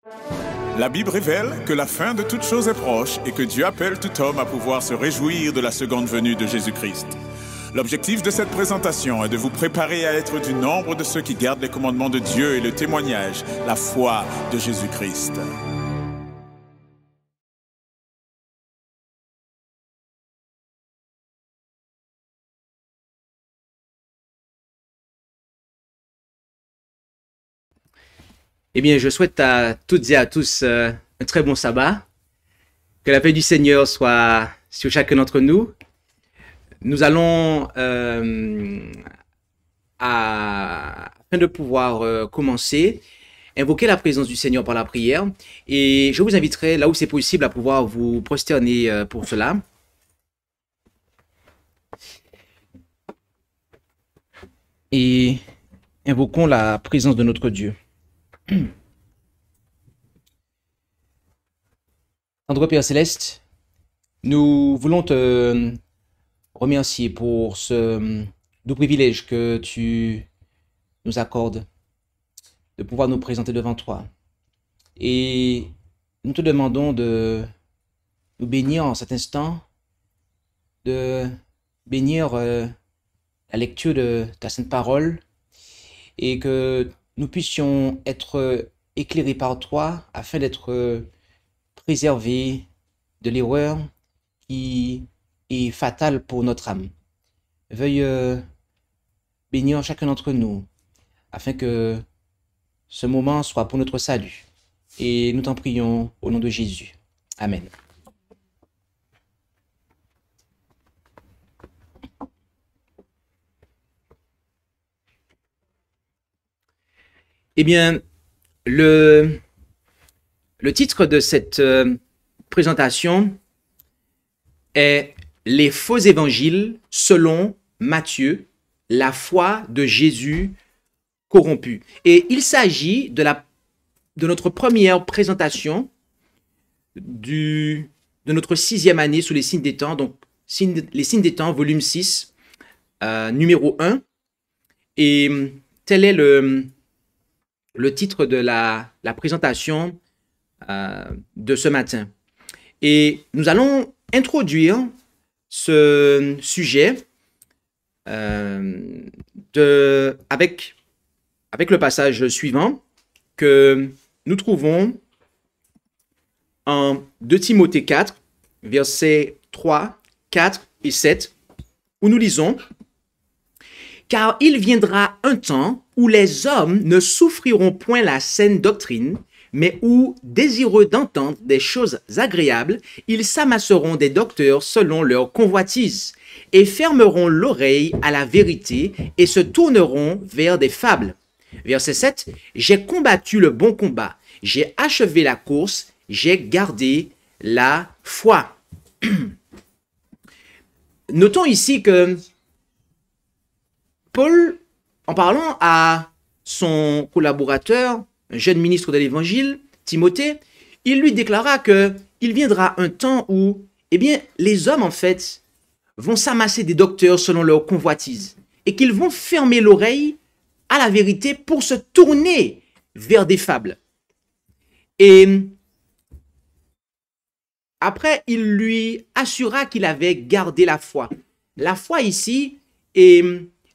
La Bible révèle que la fin de toute chose est proche et que Dieu appelle tout homme à pouvoir se réjouir de la seconde venue de Jésus-Christ. L'objectif de cette présentation est de vous préparer à être du nombre de ceux qui gardent les commandements de Dieu et le témoignage, la foi de Jésus-Christ. Eh bien, je souhaite à toutes et à tous un très bon sabbat. Que la paix du Seigneur soit sur chacun d'entre nous. Nous allons, afin de pouvoir commencer, invoquer la présence du Seigneur par la prière. Et je vous inviterai, là où c'est possible, à pouvoir vous prosterner pour cela. Et invoquons la présence de notre Dieu. Tendre Père Céleste, nous voulons te remercier pour ce doux privilège que tu nous accordes de pouvoir nous présenter devant toi. Et nous te demandons de nous bénir en cet instant, de bénir la lecture de ta sainte parole et que nous puissions être éclairés par toi afin d'être préservés de l'erreur qui est fatale pour notre âme. Veuille bénir chacun d'entre nous afin que ce moment soit pour notre salut. Et nous t'en prions au nom de Jésus. Amen. Eh bien, le titre de cette présentation est « Les faux évangiles selon Matthieu, la foi de Jésus corrompu ». Et il s'agit de notre première présentation de notre 6e année sous les signes des temps, donc les signes des temps, volume 6, numéro 1. Et tel est le titre de la présentation de ce matin. Et nous allons introduire ce sujet avec le passage suivant que nous trouvons en 2 Timothée 4, versets 3, 4 et 7, où nous lisons « Car il viendra un temps où les hommes ne souffriront point la saine doctrine, mais où, désireux d'entendre des choses agréables, ils s'amasseront des docteurs selon leur convoitise, et fermeront l'oreille à la vérité, et se tourneront vers des fables. » Verset 7, « J'ai combattu le bon combat, j'ai achevé la course, j'ai gardé la foi. » Notons ici que Paul, en parlant à son collaborateur, un jeune ministre de l'Évangile, Timothée, il lui déclara qu'il viendra un temps où, eh bien, les hommes, en fait, vont s'amasser des docteurs selon leur convoitise et qu'ils vont fermer l'oreille à la vérité pour se tourner vers des fables. Et après, il lui assura qu'il avait gardé la foi. La foi ici est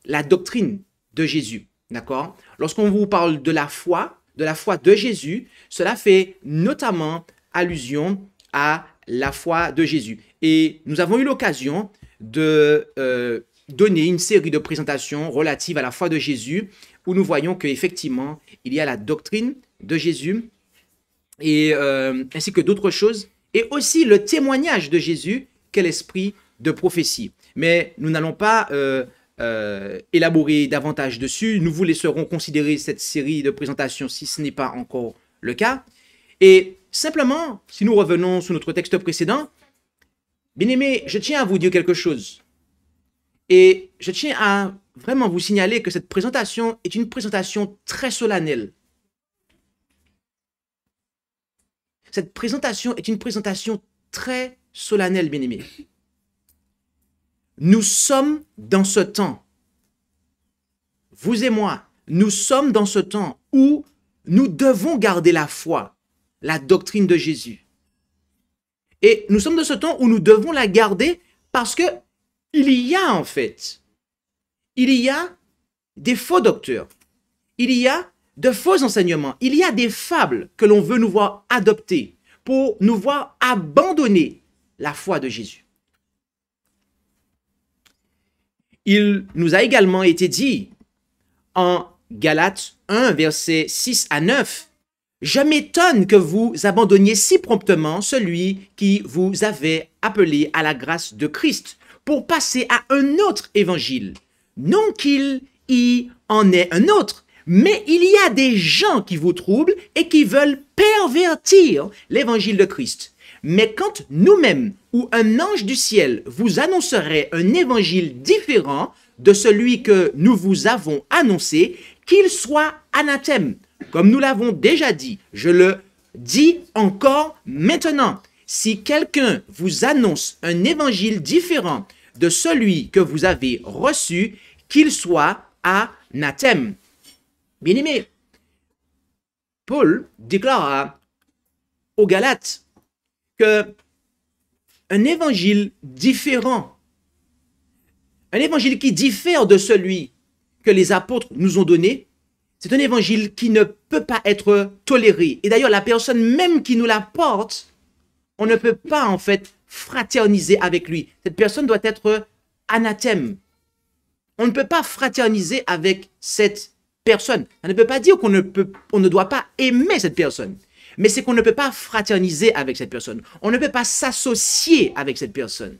la doctrine de Jésus, d'accord? Lorsqu'on vous parle de la foi de Jésus, cela fait notamment allusion à la foi de Jésus. Et nous avons eu l'occasion de donner une série de présentations relatives à la foi de Jésus, où nous voyons qu'effectivement, il y a la doctrine de Jésus, et ainsi que d'autres choses, et aussi le témoignage de Jésus, qu'est l'esprit de prophétie. Mais nous n'allons pas élaborer davantage dessus. Nous vous laisserons considérer cette série de présentations si ce n'est pas encore le cas. Et simplement, si nous revenons sur notre texte précédent, bien-aimés, je tiens à vous dire quelque chose. Et je tiens à vraiment vous signaler que cette présentation est une présentation très solennelle. Cette présentation est une présentation très solennelle, bien-aimés. Nous sommes dans ce temps, vous et moi, nous sommes dans ce temps où nous devons garder la foi. la doctrine de Jésus. Et nous sommes dans ce temps où nous devons la garder parce que il y a en fait, il y a des faux docteurs, il y a de faux enseignements, il y a des fables que l'on veut nous voir adopter pour nous voir abandonner la foi de Jésus. Il nous a également été dit en Galates 1, versets 6 à 9, « Je m'étonne que vous abandonniez si promptement celui qui vous avait appelé à la grâce de Christ pour passer à un autre évangile. Non qu'il y en ait un autre, mais il y a des gens qui vous troublent et qui veulent pervertir l'évangile de Christ. Mais quand nous-mêmes ou un ange du ciel vous annoncerait un évangile différent de celui que nous vous avons annoncé, qu'il soit anathème. Comme nous l'avons déjà dit, je le dis encore maintenant. Si quelqu'un vous annonce un évangile différent de celui que vous avez reçu, qu'il soit anathème. » Bien-aimé, Paul déclara aux Galates que un évangile différent, un évangile qui diffère de celui que les apôtres nous ont donné, c'est un évangile qui ne peut pas être toléré. Et d'ailleurs, la personne même qui nous l'apporte, on ne peut pas en fait fraterniser avec lui. Cette personne doit être anathème. On ne peut pas fraterniser avec cette personne. Ça ne peut pas dire qu'on ne doit pas aimer cette personne. Mais c'est qu'on ne peut pas fraterniser avec cette personne. On ne peut pas s'associer avec cette personne.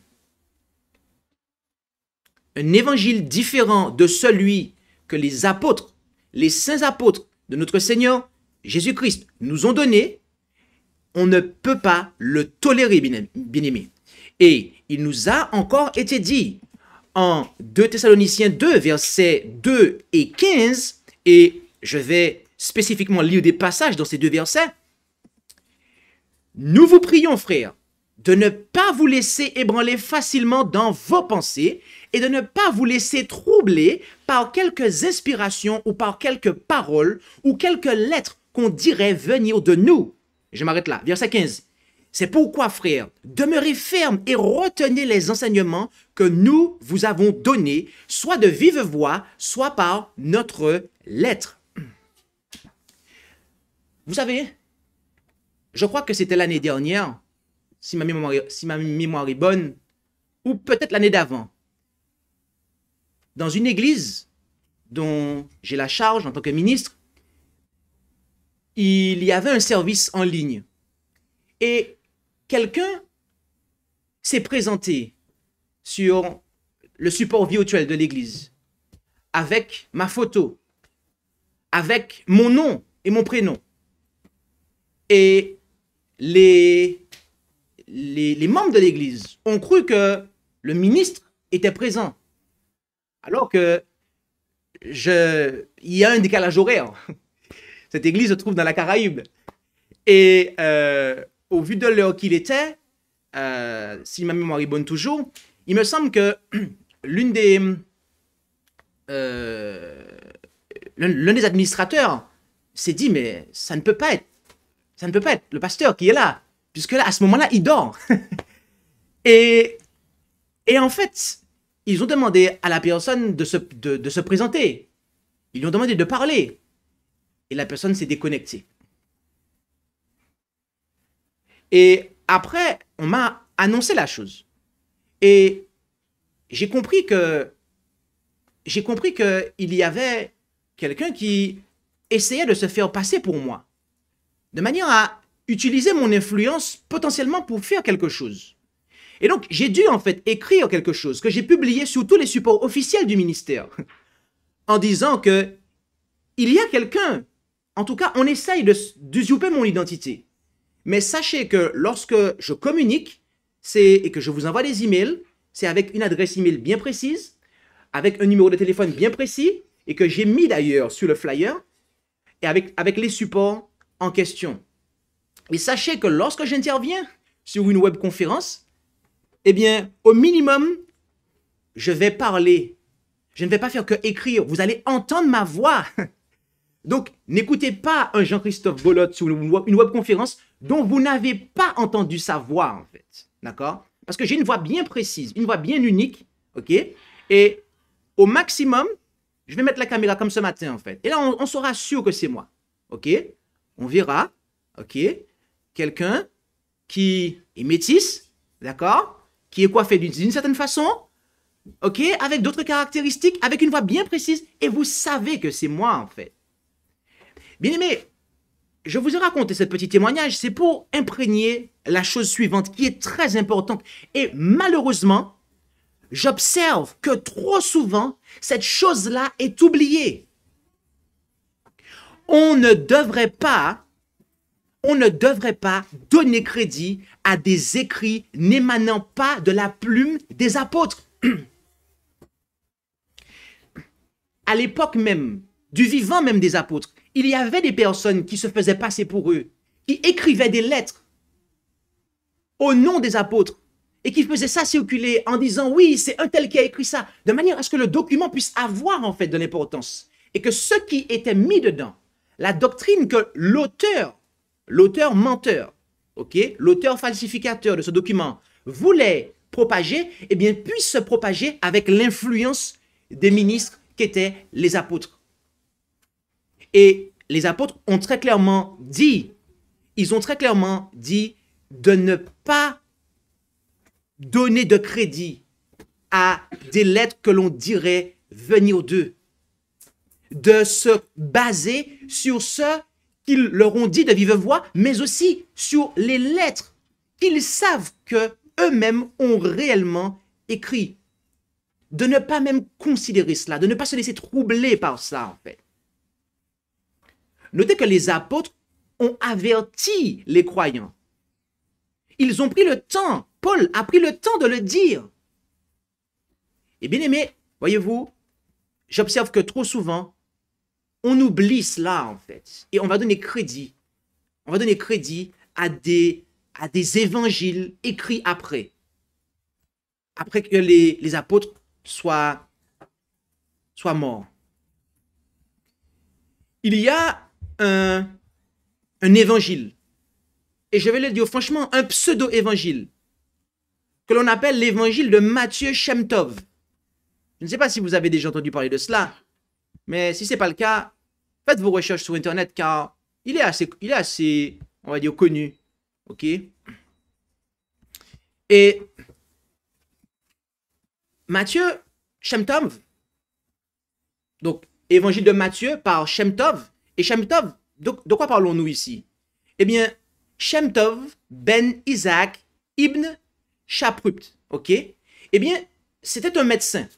Un évangile différent de celui que les apôtres, les saints apôtres de notre Seigneur Jésus-Christ nous ont donné, on ne peut pas le tolérer, bien-aimé. Et il nous a encore été dit en 2 Thessaloniciens 2, versets 2 et 15, et je vais spécifiquement lire des passages dans ces deux versets. « Nous vous prions, frères, de ne pas vous laisser ébranler facilement dans vos pensées et de ne pas vous laisser troubler par quelques inspirations ou par quelques paroles ou quelques lettres qu'on dirait venir de nous. » Je m'arrête là. Verset 15. « C'est pourquoi, frères, demeurez fermes et retenez les enseignements que nous vous avons donnés, soit de vive voix, soit par notre lettre. » Vous savez, je crois que c'était l'année dernière, si ma mémoire est bonne, ou peut-être l'année d'avant, dans une église dont j'ai la charge en tant que ministre, il y avait un service en ligne. Et quelqu'un s'est présenté sur le support virtuel de l'église avec ma photo, avec mon nom et mon prénom. Et les membres de l'église ont cru que le ministre était présent. Alors que il y a un décalage horaire. Cette église se trouve dans la Caraïbe. Et au vu de l'heure qu'il était, si ma mémoire est bonne toujours, il me semble que l'un des administrateurs s'est dit, mais ça ne peut pas être le pasteur qui est là, puisque là, à ce moment-là, il dort. et en fait, ils ont demandé à la personne de se présenter. Ils lui ont demandé de parler. Et la personne s'est déconnectée. Et après, on m'a annoncé la chose. Et j'ai compris qu'il y avait quelqu'un qui essayait de se faire passer pour moi, de manière à utiliser mon influence potentiellement pour faire quelque chose. Et donc, j'ai dû en fait écrire quelque chose que j'ai publié sur tous les supports officiels du ministère, en disant que il y a quelqu'un, en tout cas, on essaye d'usurper mon identité. Mais sachez que lorsque je communique et que je vous envoie des emails, c'est avec une adresse email bien précise, avec un numéro de téléphone bien précis, et que j'ai mis d'ailleurs sur le flyer, et avec les supports en question. Et sachez que lorsque j'interviens sur une webconférence, eh bien, au minimum, je vais parler. Je ne vais pas faire que écrire. Vous allez entendre ma voix. Donc, n'écoutez pas un Jean-Christophe Bollotte sur une webconférence dont vous n'avez pas entendu sa voix, en fait. D'accord? Parce que j'ai une voix bien précise, une voix bien unique, ok? Et au maximum, je vais mettre la caméra comme ce matin, en fait. Et là, on sera sûr que c'est moi, ok? On verra, ok? Quelqu'un qui est métisse, d'accord? Qui est coiffé d'une certaine façon, ok? Avec d'autres caractéristiques, avec une voix bien précise, et vous savez que c'est moi, en fait. Bien aimé, je vous ai raconté ce petit témoignage, c'est pour imprégner la chose suivante qui est très importante. Et malheureusement, j'observe que trop souvent, cette chose-là est oubliée. On ne devrait pas donner crédit à des écrits n'émanant pas de la plume des apôtres. À l'époque même, du vivant même des apôtres, il y avait des personnes qui se faisaient passer pour eux, qui écrivaient des lettres au nom des apôtres et qui faisaient ça circuler en disant oui, c'est un tel qui a écrit ça, de manière à ce que le document puisse avoir en fait de l'importance et que ce qui était mis dedans, la doctrine que l'auteur menteur, ok, l'auteur falsificateur de ce document voulait propager, eh bien puisse se propager avec l'influence des ministres qu'étaient les apôtres. Et les apôtres ont très clairement dit, de ne pas donner de crédit à des lettres que l'on dirait venir d'eux, de se baser sur ce qu'ils leur ont dit de vive voix, mais aussi sur les lettres qu'ils savent que eux-mêmes ont réellement écrit. De ne pas même considérer cela, de ne pas se laisser troubler par ça, en fait. Notez que les apôtres ont averti les croyants. Ils ont pris le temps, Paul a pris le temps de le dire. Et bien aimé, voyez-vous, j'observe que trop souvent, on oublie cela en fait. Et on va donner crédit. On va donner crédit à des évangiles écrits après. Après que les apôtres soient morts. Il y a un évangile, et je vais le dire franchement, un pseudo-évangile, que l'on appelle l'évangile de Matthieu Shem Tov. Je ne sais pas si vous avez déjà entendu parler de cela, mais si ce n'est pas le cas, faites vos recherches sur Internet, car il est assez, on va dire, connu. Ok? Et Matthieu Shem Tov, donc évangile de Matthieu par Shem Tov. Et Shem Tov, de quoi parlons-nous ici? Eh bien, Shem Tov ben Isaac ibn Shaprupt, ok? Eh bien, c'était un médecin,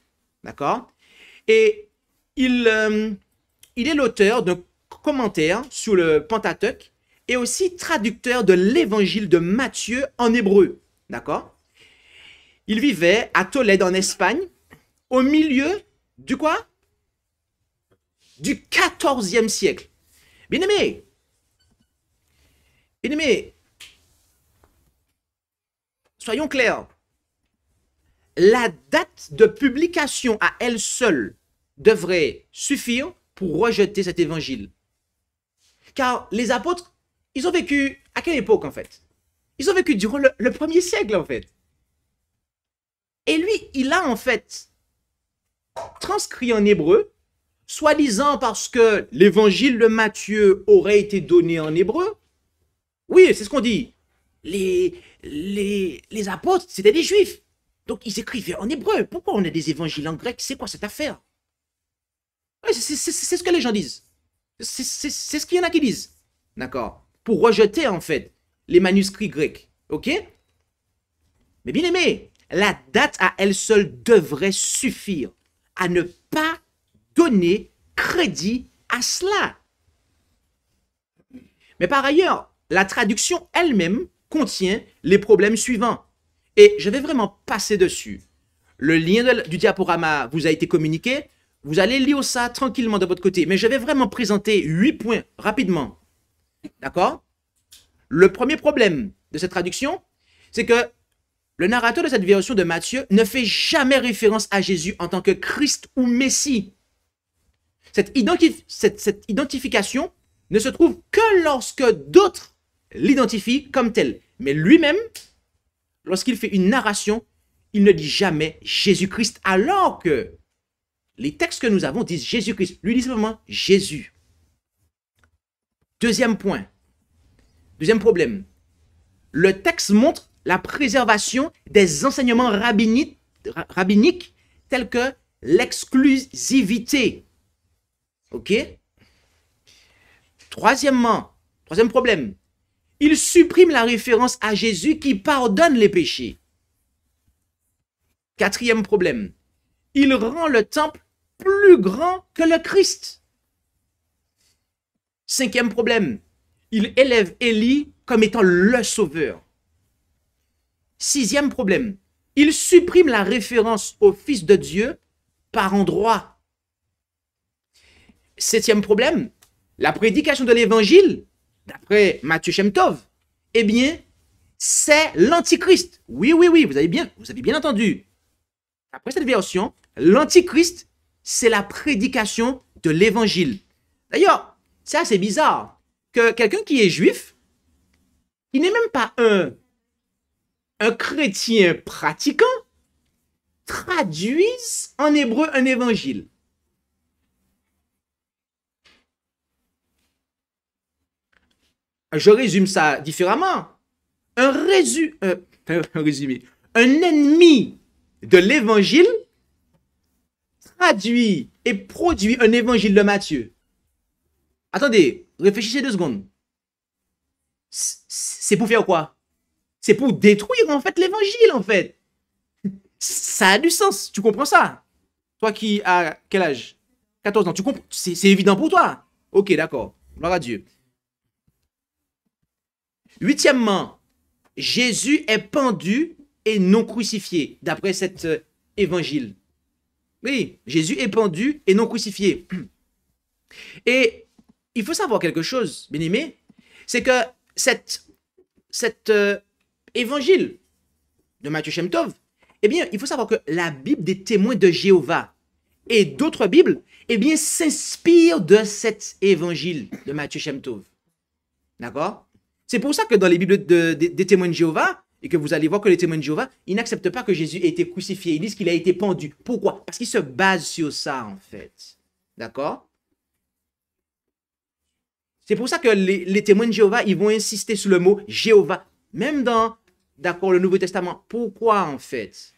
d'accord? Et il est l'auteur d'un commentaire sur le Pentateuque et aussi traducteur de l'évangile de Matthieu en hébreu, d'accord? Il vivait à Tolède en Espagne, au milieu du quoi? Du 14e siècle. Bien-aimé, soyons clairs. La date de publication à elle seule devrait suffire pour rejeter cet évangile. Car les apôtres, ils ont vécu à quelle époque en fait? Ils ont vécu durant le 1er siècle en fait. Et lui, il a en fait transcrit en hébreu, soi-disant parce que l'évangile de Matthieu aurait été donné en hébreu. Oui, c'est ce qu'on dit. Les apôtres, c'était des juifs. Donc, ils écrivaient en hébreu. Pourquoi on a des évangiles en grec? C'est quoi cette affaire? Ouais, c'est ce que les gens disent. C'est ce qu'il y en a qui disent. D'accord? Pour rejeter, en fait, les manuscrits grecs. OK? Mais bien aimé, la date à elle seule devrait suffire à ne pas donner crédit à cela. Mais par ailleurs, la traduction elle-même contient les problèmes suivants. Et je vais vraiment passer dessus. Le lien du diaporama vous a été communiqué. Vous allez lire ça tranquillement de votre côté. Mais je vais vraiment présenter 8 points rapidement. D'accord? Le premier problème de cette traduction, c'est que le narrateur de cette version de Matthieu ne fait jamais référence à Jésus en tant que Christ ou Messie. Cette identification ne se trouve que lorsque d'autres l'identifient comme tel. Mais lui-même, lorsqu'il fait une narration, il ne dit jamais Jésus-Christ, alors que les textes que nous avons disent Jésus-Christ. Lui dit simplement Jésus. Deuxième point. Deuxième problème. Le texte montre la préservation des enseignements rabbiniques tels que l'exclusivité. OK? Troisième problème. Il supprime la référence à Jésus qui pardonne les péchés. Quatrième problème. Il rend le temple plus grand que le Christ. Cinquième problème. Il élève Élie comme étant le sauveur. Sixième problème. Il supprime la référence au Fils de Dieu par endroits. Septième problème. La prédication de l'évangile, d'après Matthieu Shem Tov, eh bien, c'est l'antichrist. Oui, vous avez bien entendu. Après cette version, l'antichrist, c'est la prédication de l'évangile. D'ailleurs, c'est assez bizarre que quelqu'un qui est juif, il n'est même pas un chrétien pratiquant, traduise en hébreu un évangile. Je résume ça différemment. Un résumé. Un ennemi de l'évangile traduit et produit un évangile de Matthieu. Attendez, réfléchissez 2 secondes. C'est pour faire quoi? C'est pour détruire en fait l'évangile en fait. Ça a du sens, tu comprends ça? Toi qui as quel âge? 14 ans, tu comprends? C'est évident pour toi? Ok, d'accord. Gloire à Dieu. Huitièmement, Jésus est pendu et non crucifié, d'après cet évangile. Oui, Jésus est pendu et non crucifié. Et il faut savoir quelque chose, bien-aimé, c'est que cet évangile de Matthieu Shem Tov, eh bien, il faut savoir que la Bible des témoins de Jéhovah et d'autres Bibles, eh bien, s'inspirent de cet évangile de Matthieu Shem Tov. D'accord? C'est pour ça que dans les Bibles des témoins de Jéhovah, et que vous allez voir que les témoins de Jéhovah, ils n'acceptent pas que Jésus ait été crucifié. Ils disent qu'il a été pendu. Pourquoi? Parce qu'ils se basent sur ça, en fait. D'accord? C'est pour ça que les témoins de Jéhovah, ils vont insister sur le mot Jéhovah. Même dans, d'accord, le Nouveau Testament. Pourquoi, en fait?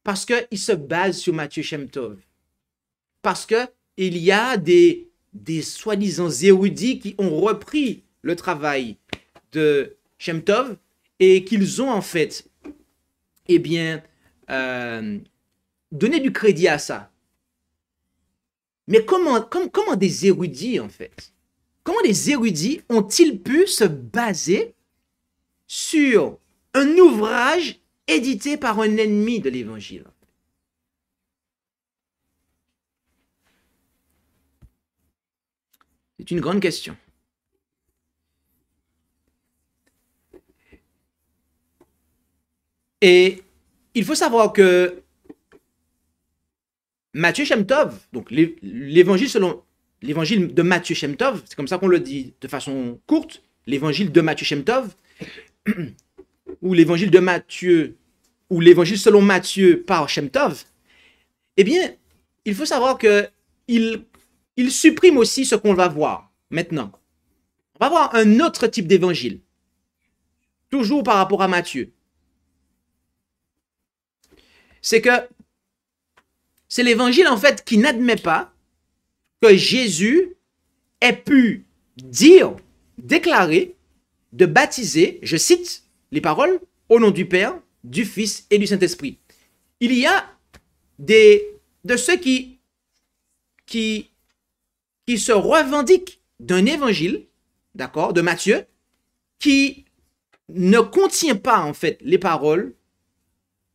Parce qu'ils se basent sur Matthieu Shem Tov. Parce qu'il y a des soi-disant érudits qui ont repris le travail de Shem Tov et qu'ils ont en fait, eh bien, donné du crédit à ça. Mais comment des érudits en fait? Comment des érudits ont-ils pu se baser sur un ouvrage édité par un ennemi de l'évangile? C'est une grande question. Et il faut savoir que Matthieu Shem Tov, donc l'évangile de Matthieu Shem Tov, c'est comme ça qu'on le dit de façon courte, l'évangile de Matthieu Shem Tov, ou l'évangile de Matthieu, ou l'évangile selon Matthieu par Shem Tov, eh bien, il faut savoir que il supprime aussi ce qu'on va voir maintenant. On va voir un autre type d'évangile, toujours par rapport à Matthieu. C'est que c'est l'évangile en fait qui n'admet pas que Jésus ait pu dire, déclarer, de baptiser, je cite les paroles, au nom du Père, du Fils et du Saint-Esprit. Il y a de ceux qui se revendiquent d'un évangile, d'accord, de Matthieu, qui ne contient pas en fait les paroles,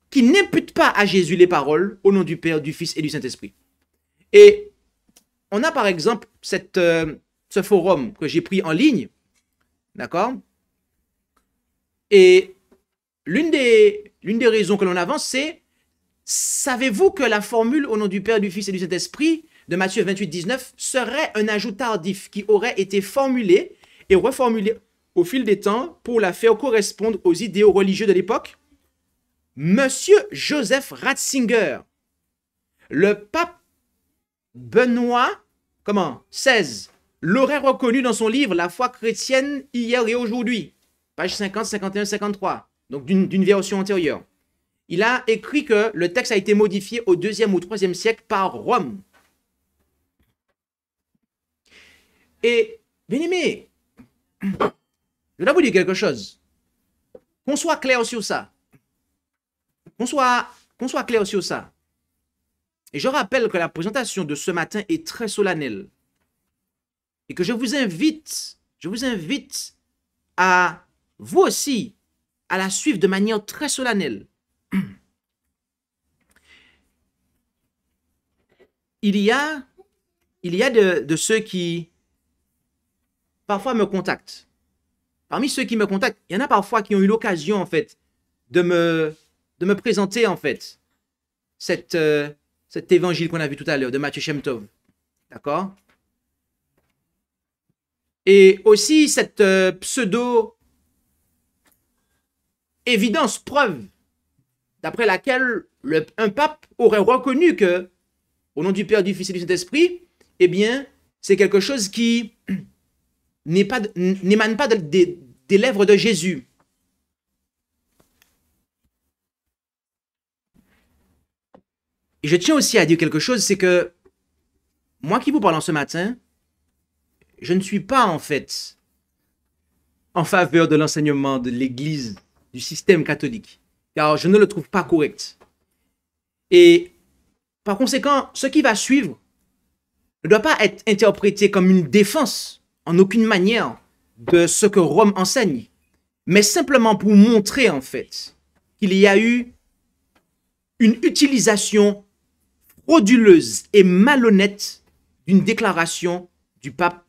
qui n'impute pas à Jésus les paroles au nom du Père, du Fils et du Saint-Esprit. Et on a par exemple ce forum que j'ai pris en ligne, d'accord? Et l'une des raisons que l'on avance, c'est: savez-vous que la formule au nom du Père, du Fils et du Saint-Esprit de Matthieu 28, 19 serait un ajout tardif qui aurait été formulé et reformulé au fil des temps pour la faire correspondre aux idéaux religieux de l'époque. Monsieur Joseph Ratzinger, le pape Benoît, XVI, l'aurait reconnu dans son livre La foi chrétienne hier et aujourd'hui, page 50, 51, 53, donc d'une version antérieure. Il a écrit que le texte a été modifié au 2e ou 3e siècle par Rome. Et, bien aimé, je dois vous dire quelque chose. Qu'on soit clair sur ça. Qu'on soit clair sur ça. Et je rappelle que la présentation de ce matin est très solennelle. Et que je vous invite à, vous aussi, à la suivre de manière très solennelle. Il y a de ceux qui, parfois, me contactent. Parmi ceux qui me contactent, il y en a parfois qui ont eu l'occasion, en fait, de me présenter, en fait, cet évangile qu'on a vu tout à l'heure, de Matthieu Shem Tov. D'accord? Et aussi cette pseudo-évidence, preuve, d'après laquelle un pape aurait reconnu que, au nom du Père, du Fils et du Saint-Esprit, eh bien, c'est quelque chose qui n'émane pas des lèvres de Jésus. Et je tiens aussi à dire quelque chose, c'est que moi qui vous parle en ce matin, je ne suis pas en fait en faveur de l'enseignement de l'Église, du système catholique, car je ne le trouve pas correct. Et par conséquent, ce qui va suivre ne doit pas être interprété comme une défense en aucune manière de ce que Rome enseigne, mais simplement pour montrer en fait qu'il y a eu une utilisation frauduleuse et malhonnête d'une déclaration du pape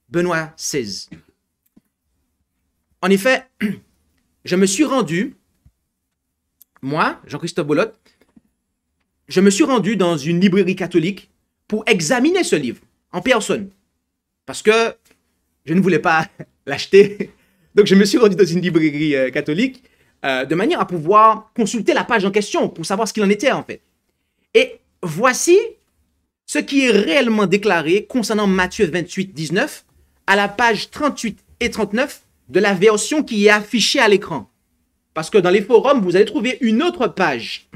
Benoît XVI. En effet, je me suis rendu, moi, Jean-Christophe Bolotte, je me suis rendu dans une librairie catholique pour examiner ce livre en personne. Parce que je ne voulais pas l'acheter. Donc, je me suis rendu dans une librairie catholique de manière à pouvoir consulter la page en question pour savoir ce qu'il en était en fait. Et voici ce qui est réellement déclaré concernant Matthieu 28, 19 à la page 38 et 39 de la version qui est affichée à l'écran. Parce que dans les forums, vous allez trouver une autre page.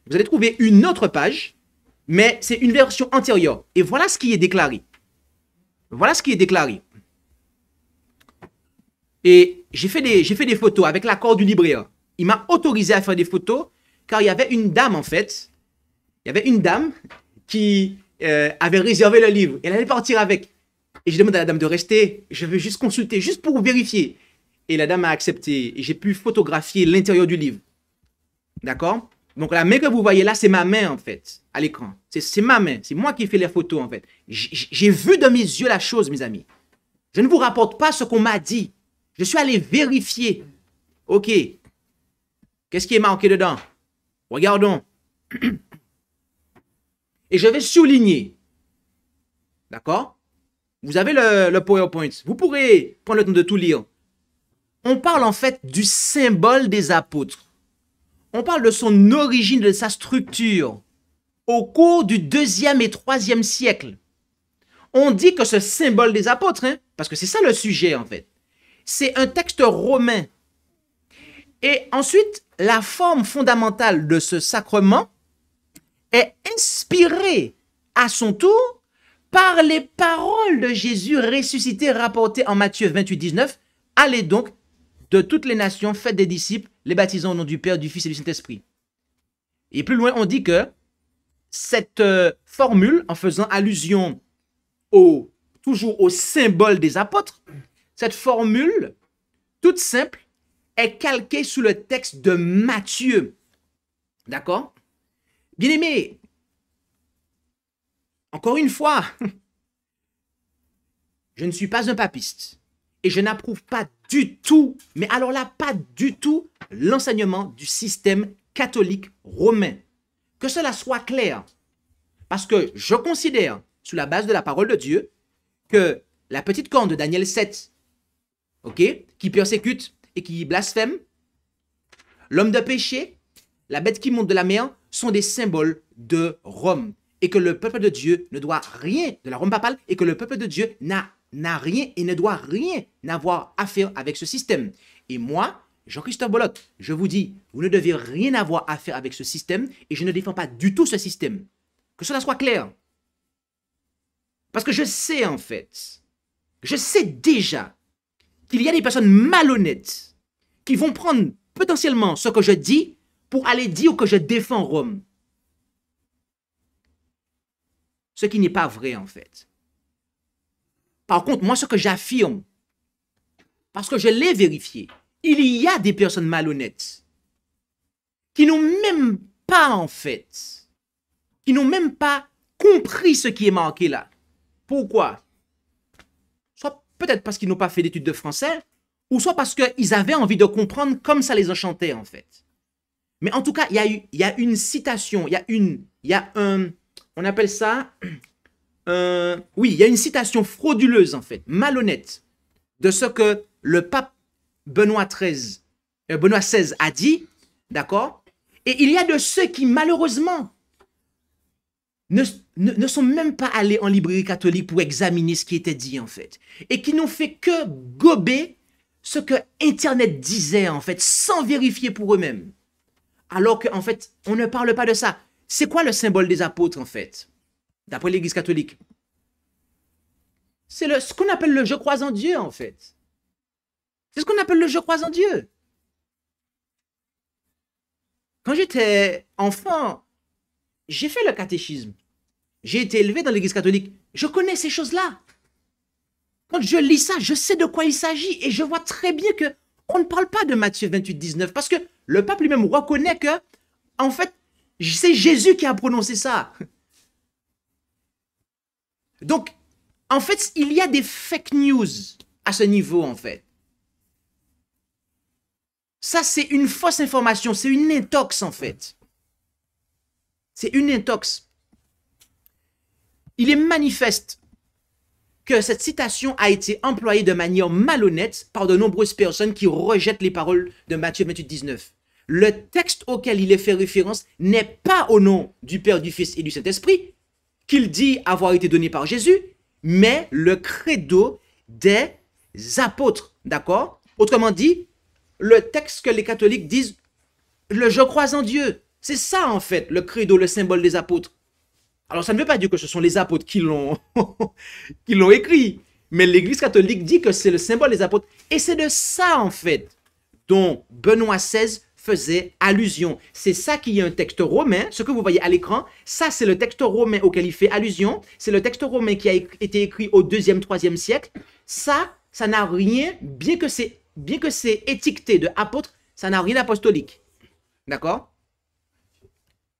Vous allez trouver une autre page, mais c'est une version antérieure. Et voilà ce qui est déclaré. Voilà ce qui est déclaré. Et j'ai fait des photos avec l'accord du libraire. Il m'a autorisé à faire des photos car il y avait une dame en fait. Il y avait une dame qui avait réservé le livre. Elle allait partir avec. Et je demande à la dame de rester. Je veux juste consulter, juste pour vérifier. Et la dame a accepté. Et j'ai pu photographier l'intérieur du livre. D'accord? Donc la main que vous voyez là, c'est ma main en fait, à l'écran. C'est ma main. C'est moi qui fais les photos en fait. J'ai vu de mes yeux la chose, mes amis. Je ne vous rapporte pas ce qu'on m'a dit. Je suis allé vérifier. Ok. Qu'est-ce qui est marqué dedans? Regardons. Et je vais souligner. D'accord? Vous avez le PowerPoint. Vous pourrez prendre le temps de tout lire. On parle en fait du symbole des apôtres. On parle de son origine, de sa structure. Au cours du 2e et 3e siècle. On dit que ce symbole des apôtres, hein, parce que c'est ça le sujet en fait, c'est un texte romain. Et ensuite, la forme fondamentale de ce sacrement est inspirée à son tour par les paroles de Jésus ressuscité rapportées en Matthieu 28, 19. Allez donc de toutes les nations, faites des disciples, les baptisant au nom du Père, du Fils et du Saint-Esprit. Et plus loin, on dit que cette formule, en faisant allusion toujours au symbole des apôtres, cette formule, toute simple, est calquée sous le texte de Matthieu. D'accord? Bien-aimés, encore une fois, je ne suis pas un papiste et je n'approuve pas du tout, mais alors là, pas du tout, l'enseignement du système catholique romain. Que cela soit clair. Parce que je considère, sous la base de la parole de Dieu, que la petite corne de Daniel 7, ok, qui persécute et qui blasphème, l'homme de péché, la bête qui monte de la mer, sont des symboles de Rome. Et que le peuple de Dieu ne doit rien, de la Rome papale, et que le peuple de Dieu n'a rien et ne doit rien avoir à faire avec ce système. Et moi, Jean-Christophe Bollock, je vous dis, vous ne devez rien avoir à faire avec ce système et je ne défends pas du tout ce système. Que cela soit clair. Parce que je sais en fait, je sais déjà qu'il y a des personnes malhonnêtes qui vont prendre potentiellement ce que je dis pour aller dire que je défends Rome. Ce qui n'est pas vrai en fait. Par contre, moi ce que j'affirme, parce que je l'ai vérifié, il y a des personnes malhonnêtes qui n'ont même pas en fait, qui n'ont même pas compris ce qui est marqué là. Pourquoi? Soit peut-être parce qu'ils n'ont pas fait d'études de français, ou soit parce qu'ils avaient envie de comprendre comme ça les enchantait en fait. Mais en tout cas, il y a une citation, il y a un, on appelle ça, oui, il y a une citation frauduleuse en fait, malhonnête, de ce que le pape Benoît XVI a dit, d'accord? Et il y a de ceux qui malheureusement ne sont même pas allés en librairie catholique pour examiner ce qui était dit en fait. Et qui n'ont fait que gober ce que Internet disait en fait, sans vérifier pour eux-mêmes. Alors qu'en fait, on ne parle pas de ça. C'est quoi le symbole des apôtres en fait, d'après l'Église catholique? C'est ce qu'on appelle le je crois en Dieu en fait. C'est ce qu'on appelle le je crois en Dieu. Quand j'étais enfant, j'ai fait le catéchisme. J'ai été élevé dans l'Église catholique. Je connais ces choses-là. Quand je lis ça, je sais de quoi il s'agit et je vois très bien que on ne parle pas de Matthieu 28, 19 parce que le pape lui-même reconnaît que, en fait, c'est Jésus qui a prononcé ça. Donc, en fait, il y a des fake news à ce niveau, en fait. Ça, c'est une fausse information, c'est une intox, en fait. C'est une intox. Il est manifeste que cette citation a été employée de manière malhonnête par de nombreuses personnes qui rejettent les paroles de Matthieu 28, 19. Le texte auquel il est fait référence n'est pas au nom du Père, du Fils et du Saint-Esprit, qu'il dit avoir été donné par Jésus, mais le credo des apôtres, d'accord? Autrement dit, le texte que les catholiques disent, le je crois en Dieu. C'est ça en fait, le credo, le symbole des apôtres. Alors ça ne veut pas dire que ce sont les apôtres qui l'ont écrit, mais l'Église catholique dit que c'est le symbole des apôtres. Et c'est de ça en fait dont Benoît XVI faisait allusion. C'est ça qui est un texte romain, ce que vous voyez à l'écran, ça c'est le texte romain auquel il fait allusion, c'est le texte romain qui a été écrit au 2e, 3e siècle. Ça n'a rien, bien que c'est étiqueté de apôtre, ça n'a rien d'apostolique. D'accord?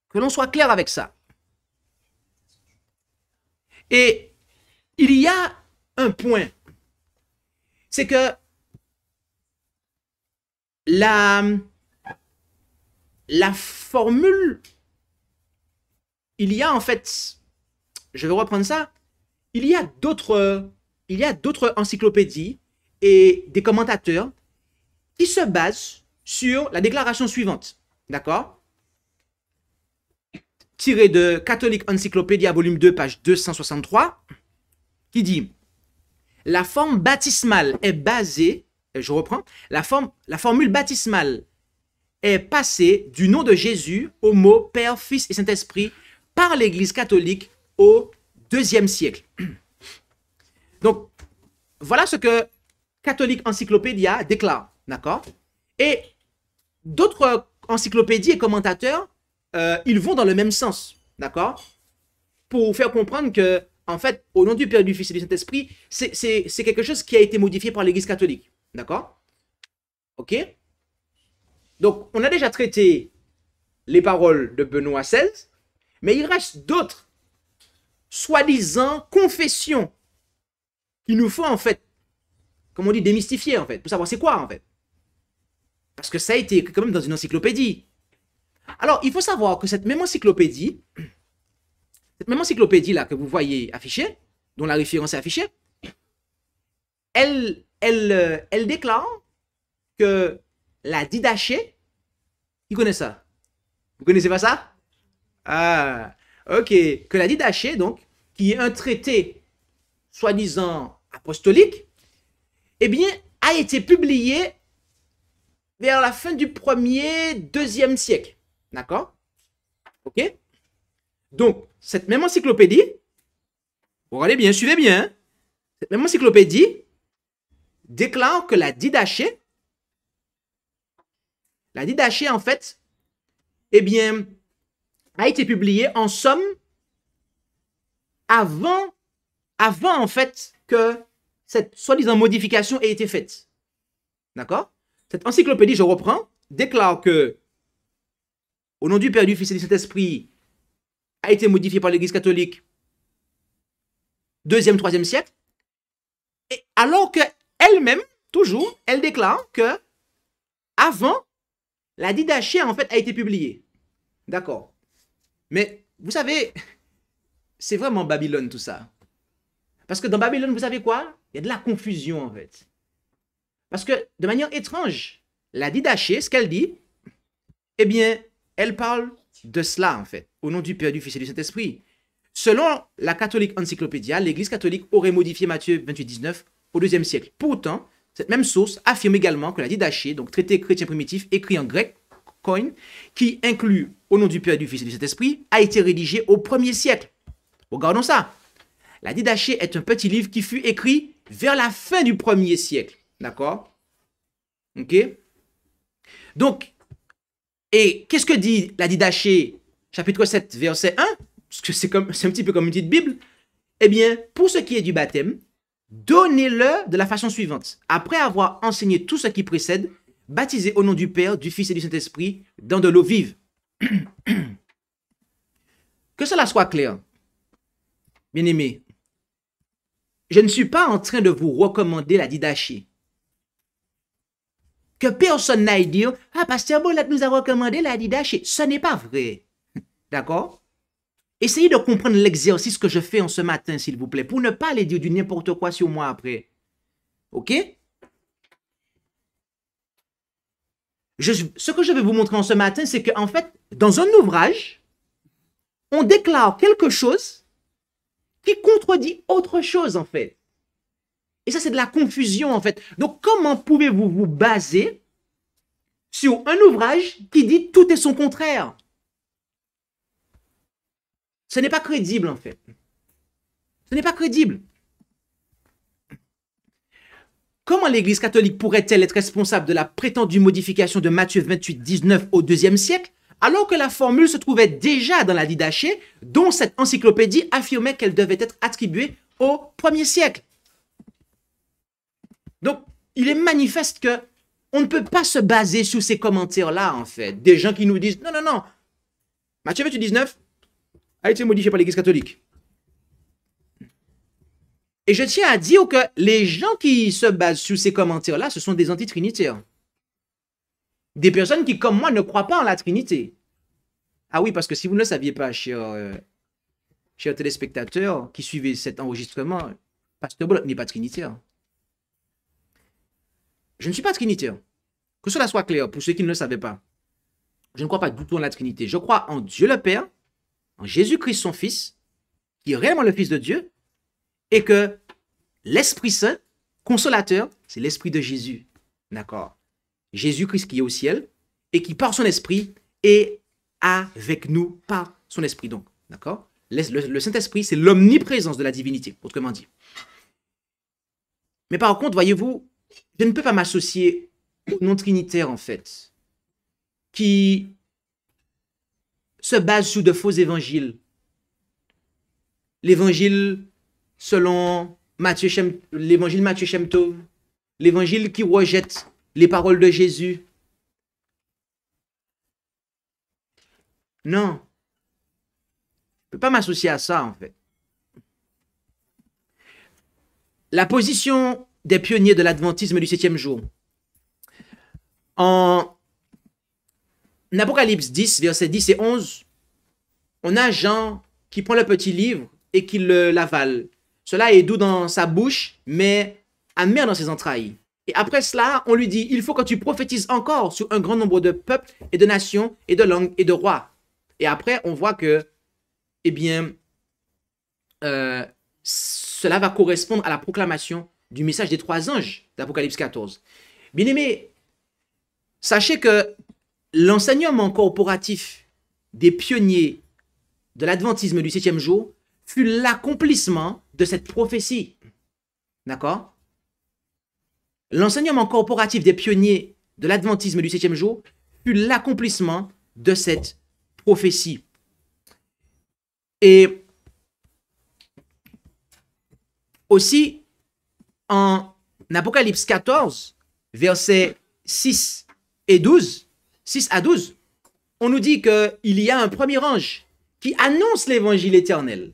Que l'on soit clair avec ça. Et il y a un point, c'est que la formule, il y a en fait, je vais reprendre ça, il y a d'autres encyclopédies et des commentateurs qui se basent sur la déclaration suivante, d'accord? Tiré de Catholic Encyclopedia, volume 2, page 263, qui dit « La forme baptismale est basée, je reprends, la formule baptismale est passée du nom de Jésus au mot Père, Fils et Saint-Esprit par l'Église catholique au 2e siècle. » Donc, voilà ce que Catholic Encyclopedia déclare, d'accord? Et d'autres encyclopédies et commentateurs ils vont dans le même sens, d'accord? Pour faire comprendre que, en fait, au nom du Père, du Fils et du Saint-Esprit, c'est quelque chose qui a été modifié par l'Église catholique, d'accord? Ok? Donc, on a déjà traité les paroles de Benoît XVI, mais il reste d'autres, soi-disant, confessions qu'il nous faut, en fait, comme on dit, démystifier, en fait, pour savoir c'est quoi, en fait. Parce que ça a été écrit quand même dans une encyclopédie. Alors, il faut savoir que cette même encyclopédie cette même encyclopédie-là que vous voyez affichée, dont la référence est affichée, elle déclare que la Didaché, qui connaît ça? Vous connaissez pas ça? Ah, ok. Que la Didaché, donc, qui est un traité soi-disant apostolique, eh bien, a été publié vers la fin du 2e siècle. D'accord? Ok? Donc, cette même encyclopédie, regardez bien, suivez bien, hein, cette même encyclopédie déclare que la Didaché, en fait, eh bien, a été publiée en somme avant en fait, que cette soi-disant modification ait été faite. D'accord? Cette encyclopédie, je reprends, déclare que, au nom du Père, du Fils et du Saint-Esprit, a été modifiée par l'Église catholique 2e, 3e siècle, et alors que elle-même, toujours, elle déclare que, avant, la Didaché, en fait, a été publiée. D'accord. Mais, vous savez, c'est vraiment Babylone, tout ça. Parce que dans Babylone, vous savez quoi? Il y a de la confusion, en fait. Parce que, de manière étrange, la Didaché, ce qu'elle dit, eh bien, elle parle de cela, en fait, au nom du Père, du Fils et du Saint-Esprit. Selon la catholique Encyclopédia, l'Église catholique aurait modifié Matthieu 28, 19 au 2e siècle. Pourtant, cette même source affirme également que la Didaché, donc traité chrétien primitif, écrit en grec, koine, qui inclut au nom du Père, du Fils et du Saint-Esprit, a été rédigé au 1er siècle. Regardons ça. La Didaché est un petit livre qui fut écrit vers la fin du 1er siècle. D'accord? Ok? Donc, et qu'est-ce que dit la Didaché, chapitre 7, verset 1? Parce que c'est un petit peu comme une petite Bible. Eh bien, pour ce qui est du baptême, donnez-le de la façon suivante. Après avoir enseigné tout ce qui précède, baptisez au nom du Père, du Fils et du Saint-Esprit dans de l'eau vive. Que cela soit clair. Bien-aimés, je ne suis pas en train de vous recommander la Didaché. Que personne n'aille dire « Ah, Pasteur Bolette nous a recommandé la Didaché ». Ce n'est pas vrai. D'accord? Essayez de comprendre l'exercice que je fais en ce matin, s'il vous plaît, pour ne pas aller dire du n'importe quoi sur moi après. Ok? Ce que je vais vous montrer en ce matin, c'est qu'en fait, dans un ouvrage, on déclare quelque chose qui contredit autre chose, en fait. Et ça, c'est de la confusion, en fait. Donc, comment pouvez-vous vous baser sur un ouvrage qui dit tout est son contraire? Ce n'est pas crédible, en fait. Ce n'est pas crédible. Comment l'Église catholique pourrait-elle être responsable de la prétendue modification de Matthieu 28, 19 au 2e siècle, alors que la formule se trouvait déjà dans la Didaché, dont cette encyclopédie affirmait qu'elle devait être attribuée au 1er siècle? Donc, il est manifeste que on ne peut pas se baser sur ces commentaires-là, en fait. Des gens qui nous disent, non, non, non, Matthieu 28, 19 a été modifié par l'Église catholique. Et je tiens à dire que les gens qui se basent sur ces commentaires-là, ce sont des antitrinitaires. Des personnes qui, comme moi, ne croient pas en la Trinité. Ah oui, parce que si vous ne le saviez pas, chers téléspectateurs qui suivez cet enregistrement, Pasteur Bolette n'est pas trinitaire. Je ne suis pas trinitaire. Que cela soit clair pour ceux qui ne le savaient pas. Je ne crois pas du tout en la Trinité. Je crois en Dieu le Père, en Jésus-Christ son Fils, qui est réellement le Fils de Dieu, et que l'Esprit Saint, consolateur, c'est l'Esprit de Jésus. D'accord? Jésus-Christ qui est au ciel, et qui par son Esprit est avec nous par son Esprit. Donc, d'accord? Le Saint-Esprit, c'est l'omniprésence de la divinité, autrement dit. Mais par contre, voyez-vous, je ne peux pas m'associer aux non-trinitaires, en fait, qui se basent sur de faux évangiles. L'évangile selon l'évangile Matthieu Shem Tov, l'évangile qui rejette les paroles de Jésus. Non. Je ne peux pas m'associer à ça, en fait. La position des pionniers de l'adventisme du 7e jour. En Apocalypse 10, versets 10 et 11, on a Jean qui prend le petit livre et qui l'avale. Cela est doux dans sa bouche, mais amer dans ses entrailles. Et après cela, on lui dit, il faut que tu prophétises encore sur un grand nombre de peuples et de nations et de langues et de rois. Et après, on voit que, eh bien, cela va correspondre à la proclamation du message des 3 anges d'Apocalypse 14. Bien-aimés, sachez que l'enseignement corporatif des pionniers de l'adventisme du 7e jour fut l'accomplissement de cette prophétie. D'accord? L'enseignement corporatif des pionniers de l'adventisme du 7e jour fut l'accomplissement de cette prophétie. Et aussi, en Apocalypse 14, versets 6 et 12, 6 à 12, on nous dit qu'il y a un premier ange qui annonce l'évangile éternel.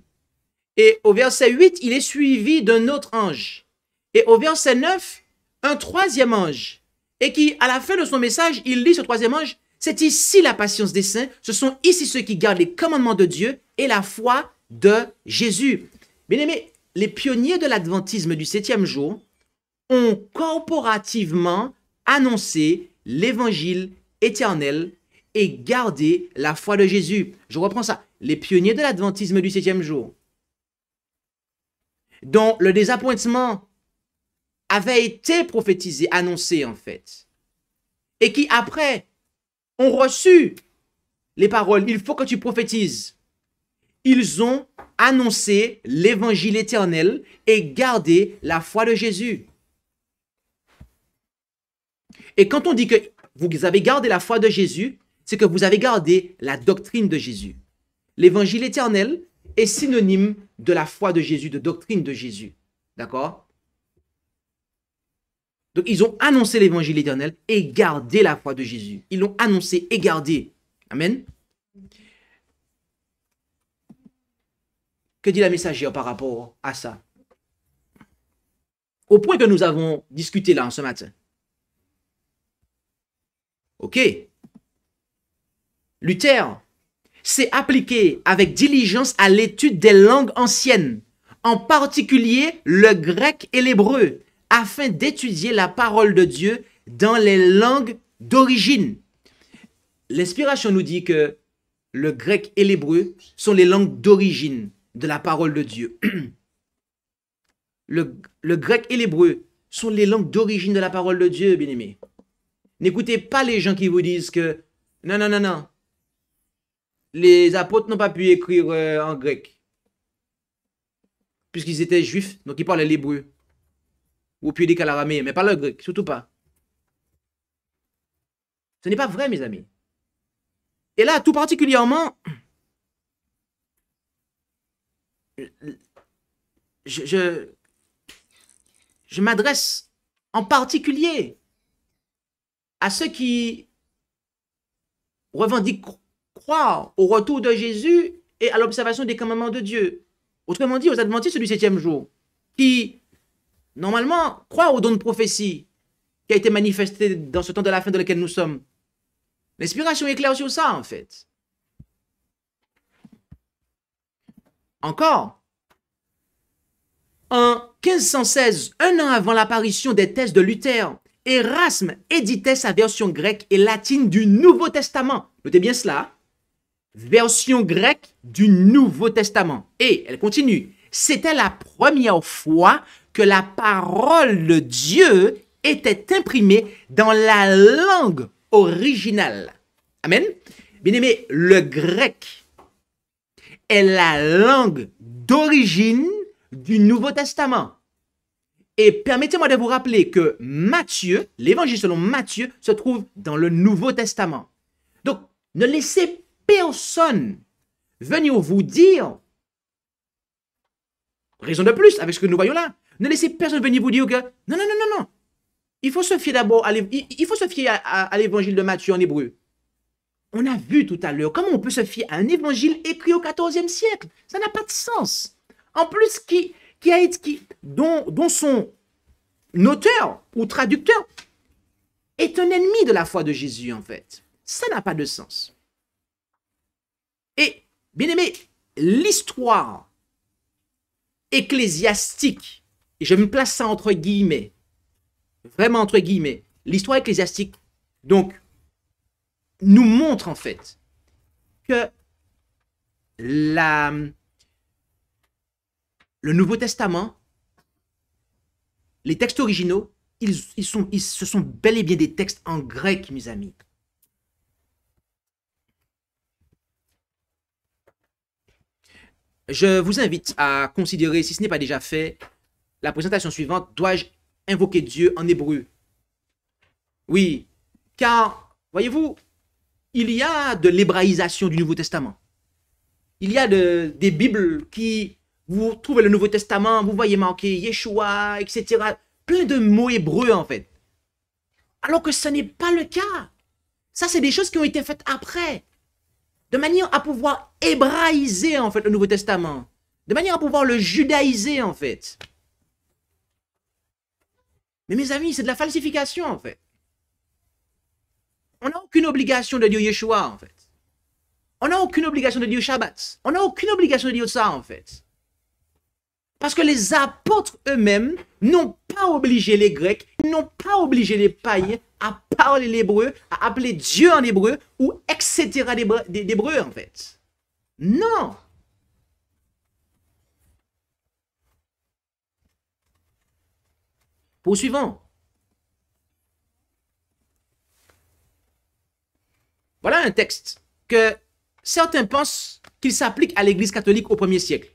Et au verset 8, il est suivi d'un autre ange. Et au verset 9, un troisième ange. Et qui, à la fin de son message, il dit, ce troisième ange, c'est ici la patience des saints, ce sont ici ceux qui gardent les commandements de Dieu et la foi de Jésus. Bien aimé, les pionniers de l'adventisme du 7e jour ont corporativement annoncé l'évangile éternel et gardé la foi de Jésus. Je reprends ça. Les pionniers de l'adventisme du 7e jour, dont le désappointement avait été prophétisé, annoncé en fait, et qui après ont reçu les paroles, il faut que tu prophétises. Ils ont annoncé l'évangile éternel et gardé la foi de Jésus. Et quand on dit que vous avez gardé la foi de Jésus, c'est que vous avez gardé la doctrine de Jésus. L'évangile éternel est synonyme de la foi de Jésus, de doctrine de Jésus. D'accord? Donc, ils ont annoncé l'évangile éternel et gardé la foi de Jésus. Ils l'ont annoncé et gardé. Amen. Que dit la messagère par rapport à ça? Au point que nous avons discuté là, ce matin. Ok. Luther s'est appliqué avec diligence à l'étude des langues anciennes, en particulier le grec et l'hébreu, afin d'étudier la parole de Dieu dans les langues d'origine. L'inspiration nous dit que le grec et l'hébreu sont les langues d'origine de la parole de Dieu. Le grec et l'hébreu sont les langues d'origine de la parole de Dieu, bien-aimés. N'écoutez pas les gens qui vous disent que non, non, non, non. Les apôtres n'ont pas pu écrire en grec, puisqu'ils étaient juifs, donc ils parlaient l'hébreu. Ou puis des l'araméen, mais pas le grec, surtout pas. Ce n'est pas vrai, mes amis. Et là, tout particulièrement, je m'adresse en particulier à ceux qui revendiquent croire au retour de Jésus et à l'observation des commandements de Dieu. Autrement dit, aux adventistes du 7e jour, qui, normalement, croient au don de prophétie qui a été manifesté dans ce temps de la fin dans lequel nous sommes. L'inspiration est claire sur ça, en fait. Encore, en 1516, un an avant l'apparition des thèses de Luther, Erasme éditait sa version grecque et latine du Nouveau Testament. Notez bien cela. Version grecque du Nouveau Testament. Et elle continue. C'était la première fois que la parole de Dieu était imprimée dans la langue originale. Amen. Bien-aimé, le grec est la langue d'origine du Nouveau Testament. Et permettez-moi de vous rappeler que Matthieu, l'évangile selon Matthieu, se trouve dans le Nouveau Testament. Donc, ne laissez personne venir vous dire, raison de plus avec ce que nous voyons là, ne laissez personne venir vous dire que non, non, non, non, non. Il faut se fier d'abord à l'évangile de Matthieu en hébreu. On a vu tout à l'heure comment on peut se fier à un évangile écrit au XIVe siècle. Ça n'a pas de sens. En plus, dont son auteur ou traducteur est un ennemi de la foi de Jésus, en fait. Ça n'a pas de sens. Et, bien aimé, l'histoire ecclésiastique, et je me place ça entre guillemets, vraiment entre guillemets, l'histoire ecclésiastique, donc, nous montre en fait que le Nouveau Testament, les textes originaux, ce sont bel et bien des textes en grec, mes amis. Je vous invite à considérer, si ce n'est pas déjà fait, la présentation suivante. Dois-je invoquer Dieu en hébreu? Oui, car, voyez-vous, il y a de l'hébraïsation du Nouveau Testament. Il y a des Bibles qui, vous trouvez le Nouveau Testament, vous voyez marqué Yeshua, etc. Plein de mots hébreux, en fait. Alors que ce n'est pas le cas. Ça, c'est des choses qui ont été faites après. De manière à pouvoir hébraïser, en fait, le Nouveau Testament. De manière à pouvoir le judaïser, en fait. Mais mes amis, c'est de la falsification, en fait. On n'a aucune obligation de dire Yeshua, en fait. On n'a aucune obligation de dire Shabbat. On n'a aucune obligation de dire ça, en fait. Parce que les apôtres eux-mêmes n'ont pas obligé les Grecs, n'ont pas obligé les païens à parler l'hébreu, à appeler Dieu en hébreu, ou etc. d'hébreu, en fait. Non. Poursuivons. Voilà un texte que certains pensent qu'il s'applique à l'Église catholique au 1er siècle,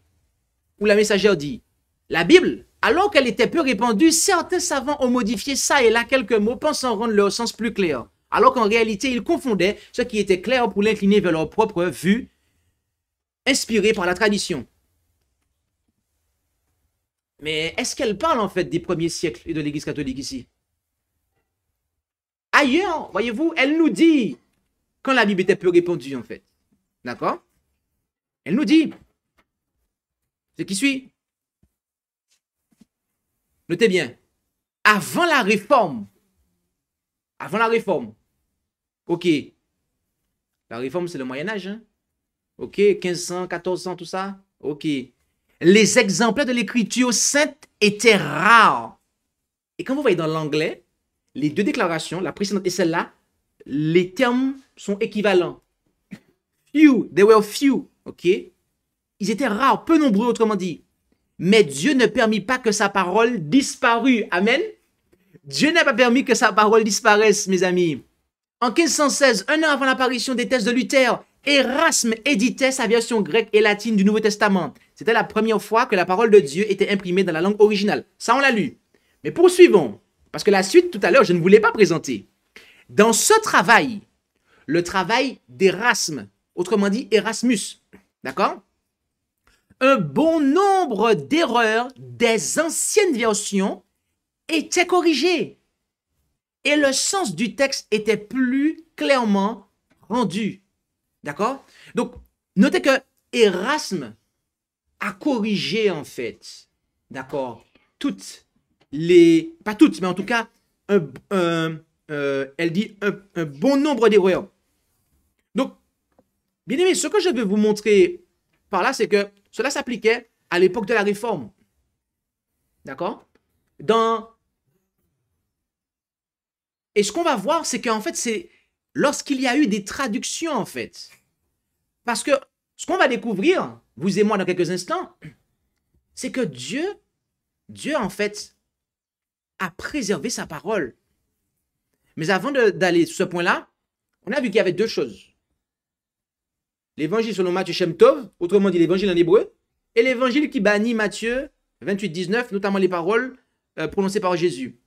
où la messagère dit « La Bible, alors qu'elle était peu répandue, certains savants ont modifié ça et là quelques mots pensant rendre leur sens plus clair, alors qu'en réalité, ils confondaient ce qui était clair pour l'incliner vers leur propre vue, inspirée par la tradition. » Mais est-ce qu'elle parle en fait des premiers siècles et de l'Église catholique ici? Ailleurs, voyez-vous, elle nous dit quand la Bible était peu répandue en fait. D'accord? Elle nous dit ce qui suit. Notez bien. Avant la réforme. Avant la réforme. Ok. La réforme, c'est le Moyen-Âge. Hein? Ok. 1500, 1400, tout ça. Ok. Les exemplaires de l'écriture sainte étaient rares. Et quand vous voyez dans l'anglais, les deux déclarations, la précédente et celle-là, les termes sont équivalents. Few, they were few, ok? Ils étaient rares, peu nombreux, autrement dit. Mais Dieu ne permit pas que sa parole disparût. Amen? Dieu n'a pas permis que sa parole disparaisse, mes amis. En 1516, un an avant l'apparition des thèses de Luther, Erasme éditait sa version grecque et latine du Nouveau Testament. C'était la première fois que la parole de Dieu était imprimée dans la langue originale. Ça, on l'a lu. Mais poursuivons, parce que la suite, tout à l'heure, je ne vous l'ai pas présentée. Dans ce travail, le travail d'Erasme, autrement dit Erasmus, d'accord? Un bon nombre d'erreurs des anciennes versions étaient corrigées. Et le sens du texte était plus clairement rendu. D'accord? Donc, notez que Erasme a corrigé, en fait, d'accord, toutes les... Pas toutes, mais en tout cas, elle dit un bon nombre d'erreurs. Donc, bien aimé, ce que je veux vous montrer par là, c'est que cela s'appliquait à l'époque de la Réforme. D'accord? Et ce qu'on va voir, c'est qu'en fait, c'est lorsqu'il y a eu des traductions, en fait. Parce que ce qu'on va découvrir, vous et moi, dans quelques instants, c'est que Dieu, en fait, a préservé sa parole. Mais avant d'aller sur ce point-là, on a vu qu'il y avait deux choses. L'évangile selon Matthieu Shem Tov, autrement dit l'évangile en hébreu, et l'évangile qui bannit Matthieu 28, 19, notamment les paroles prononcées par Jésus.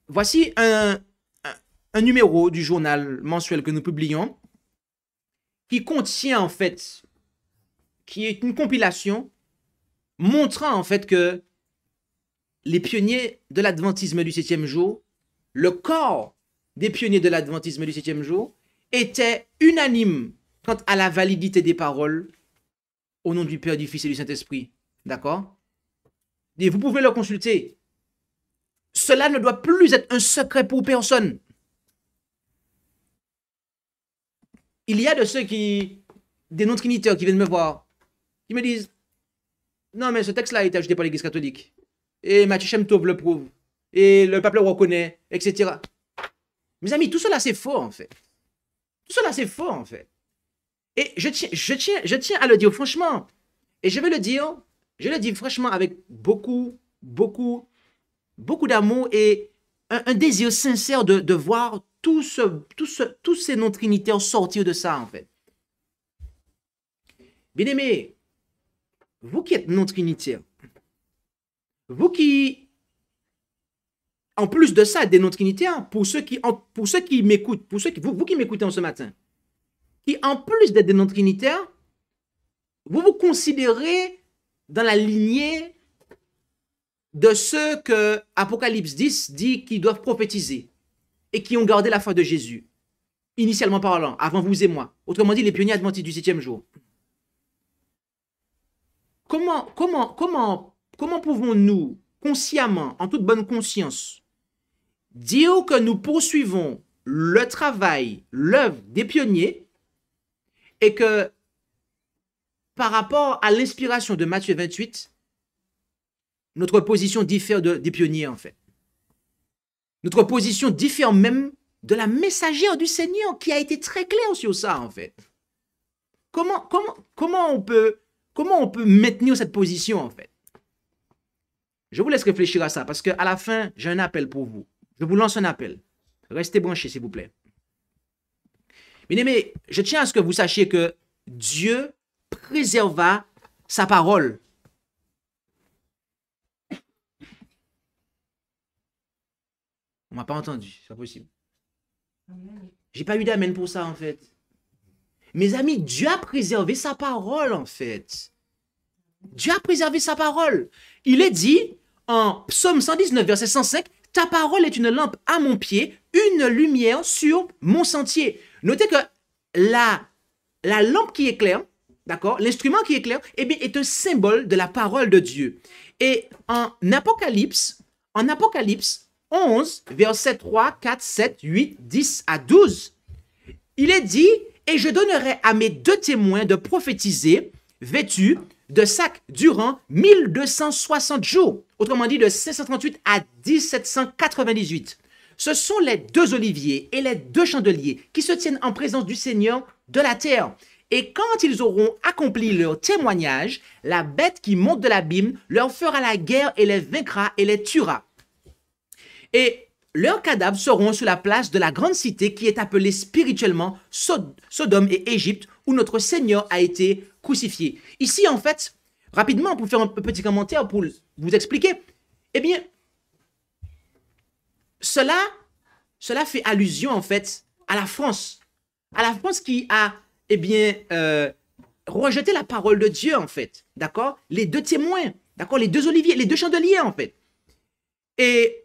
Voici un numéro du journal mensuel que nous publions qui contient en fait, qui est une compilation montrant en fait que les pionniers de l'adventisme du 7e jour, le corps des pionniers de l'adventisme du 7e jour, était unanime quant à la validité des paroles au nom du Père, du Fils et du Saint-Esprit. D'accord? Et vous pouvez le consulter. Cela ne doit plus être un secret pour personne. Il y a de ceux qui des non-trinitaires qui viennent me voir, qui me disent, non mais ce texte-là a été ajouté par l'Église catholique. Et Matthieu Shem Tov le prouve. Et le pape le reconnaît, etc. Mes amis, tout cela c'est faux en fait. Tout cela c'est faux en fait. Et je tiens à le dire franchement. Et je le dis franchement avec beaucoup d'amour et un désir sincère de voir tous ces non-trinitaires sortir de ça en fait. Bien-aimés, vous qui êtes non-trinitaires, vous qui, en plus de ça, des non-trinitaires, pour ceux qui m'écoutent, vous qui m'écoutez en ce matin, qui en plus d'être des non-trinitaires, vous vous considérez dans la lignée de ceux que Apocalypse 10 dit qu'ils doivent prophétiser et qui ont gardé la foi de Jésus, initialement parlant, avant vous et moi. Autrement dit, les pionniers adventistes du 7e jour. Comment pouvons-nous, consciemment, en toute bonne conscience, dire que nous poursuivons le travail, l'œuvre des pionniers et que par rapport à l'inspiration de Matthieu 28, notre position diffère des pionniers en fait. Notre position diffère même de la messagère du Seigneur qui a été très claire sur ça en fait. Comment on peut maintenir cette position en fait? Je vous laisse réfléchir à ça parce qu'à la fin, j'ai un appel pour vous. Je vous lance un appel. Restez branchés s'il vous plaît. Bien-aimés, je tiens à ce que vous sachiez que Dieu préserva sa parole. On m'a pas entendu, c'est pas possible. J'ai pas eu d'amen pour ça en fait. Mes amis, Dieu a préservé sa parole en fait. Dieu a préservé sa parole. Il est dit en Psaume 119, verset 105, « Ta parole est une lampe à mon pied, une lumière sur mon sentier. » Notez que la lampe qui éclaire, d'accord, l'instrument qui éclaire, eh bien, est un symbole de la parole de Dieu. Et en Apocalypse 11, versets 3, 4, 7, 8, 10 à 12, il est dit, « Et je donnerai à mes 2 témoins de prophétiser, vêtus de sacs durant 1260 jours. » Autrement dit, de 538 à 1798. Ce sont les 2 oliviers et les 2 chandeliers qui se tiennent en présence du Seigneur de la terre. Et quand ils auront accompli leur témoignage, la bête qui monte de l'abîme leur fera la guerre et les vaincra et les tuera. Et leurs cadavres seront sur la place de la grande cité qui est appelée spirituellement Sodome et Égypte, où notre Seigneur a été crucifié. Ici, en fait, rapidement, pour faire un petit commentaire, pour vous expliquer, eh bien, cela fait allusion, en fait, à la France. À la France qui a, eh bien, rejeté la parole de Dieu, en fait. D'accord? Les 2 témoins, d'accord? Les 2 oliviers, les 2 chandeliers, en fait. Et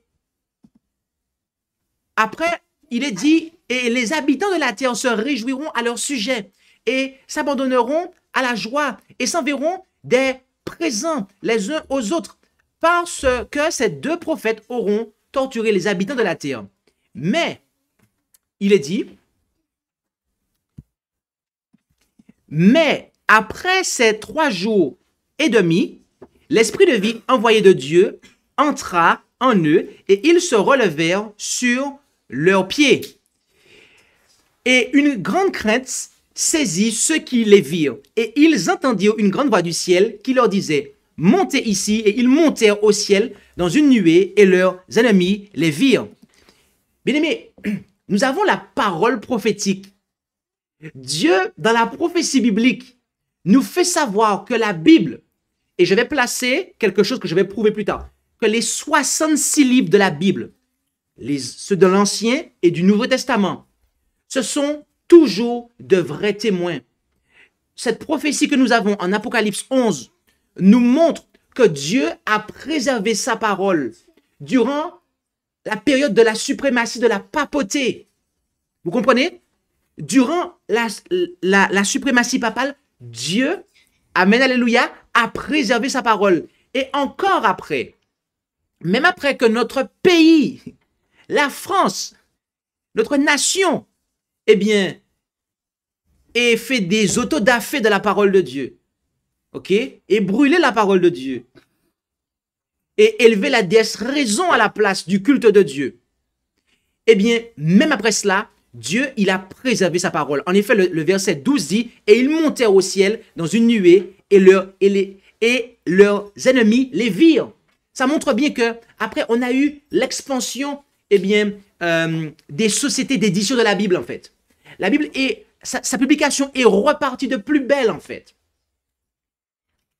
après, il est dit, et les habitants de la terre se réjouiront à leur sujet et s'abandonneront à la joie et s'enverront des présents les uns aux autres parce que ces 2 prophètes auront torturé les habitants de la terre. Mais, il est dit, mais après ces 3 jours et demi, l'esprit de vie envoyé de Dieu entra en eux et ils se relevèrent sur leurs pieds. Et une grande crainte saisit ceux qui les virent. Et ils entendirent une grande voix du ciel qui leur disait, « Montez ici. » Et ils montèrent au ciel dans une nuée et leurs ennemis les virent. Bien-aimés, nous avons la parole prophétique. Dieu, dans la prophétie biblique, nous fait savoir que la Bible, et je vais placer quelque chose que je vais prouver plus tard, que les 66 livres de la Bible, ceux de l'Ancien et du Nouveau Testament, ce sont toujours de vrais témoins. Cette prophétie que nous avons en Apocalypse 11 nous montre que Dieu a préservé sa parole durant la période de la suprématie de la papauté. Vous comprenez? Durant la suprématie papale, Dieu, amen, alléluia, a préservé sa parole. Et encore après, même après que notre pays, la France, notre nation, eh bien, et fait des autodafés de la parole de Dieu. OK? Et brûler la parole de Dieu. Et élever la déesse raison à la place du culte de Dieu. Eh bien, même après cela, Dieu, il a préservé sa parole. En effet, le verset 12 dit, « Et ils montèrent au ciel dans une nuée, et leurs ennemis les virent. » Ça montre bien que après on a eu l'expansion eh bien, des sociétés d'édition de la Bible, en fait. La Bible, sa publication est repartie de plus belle, en fait.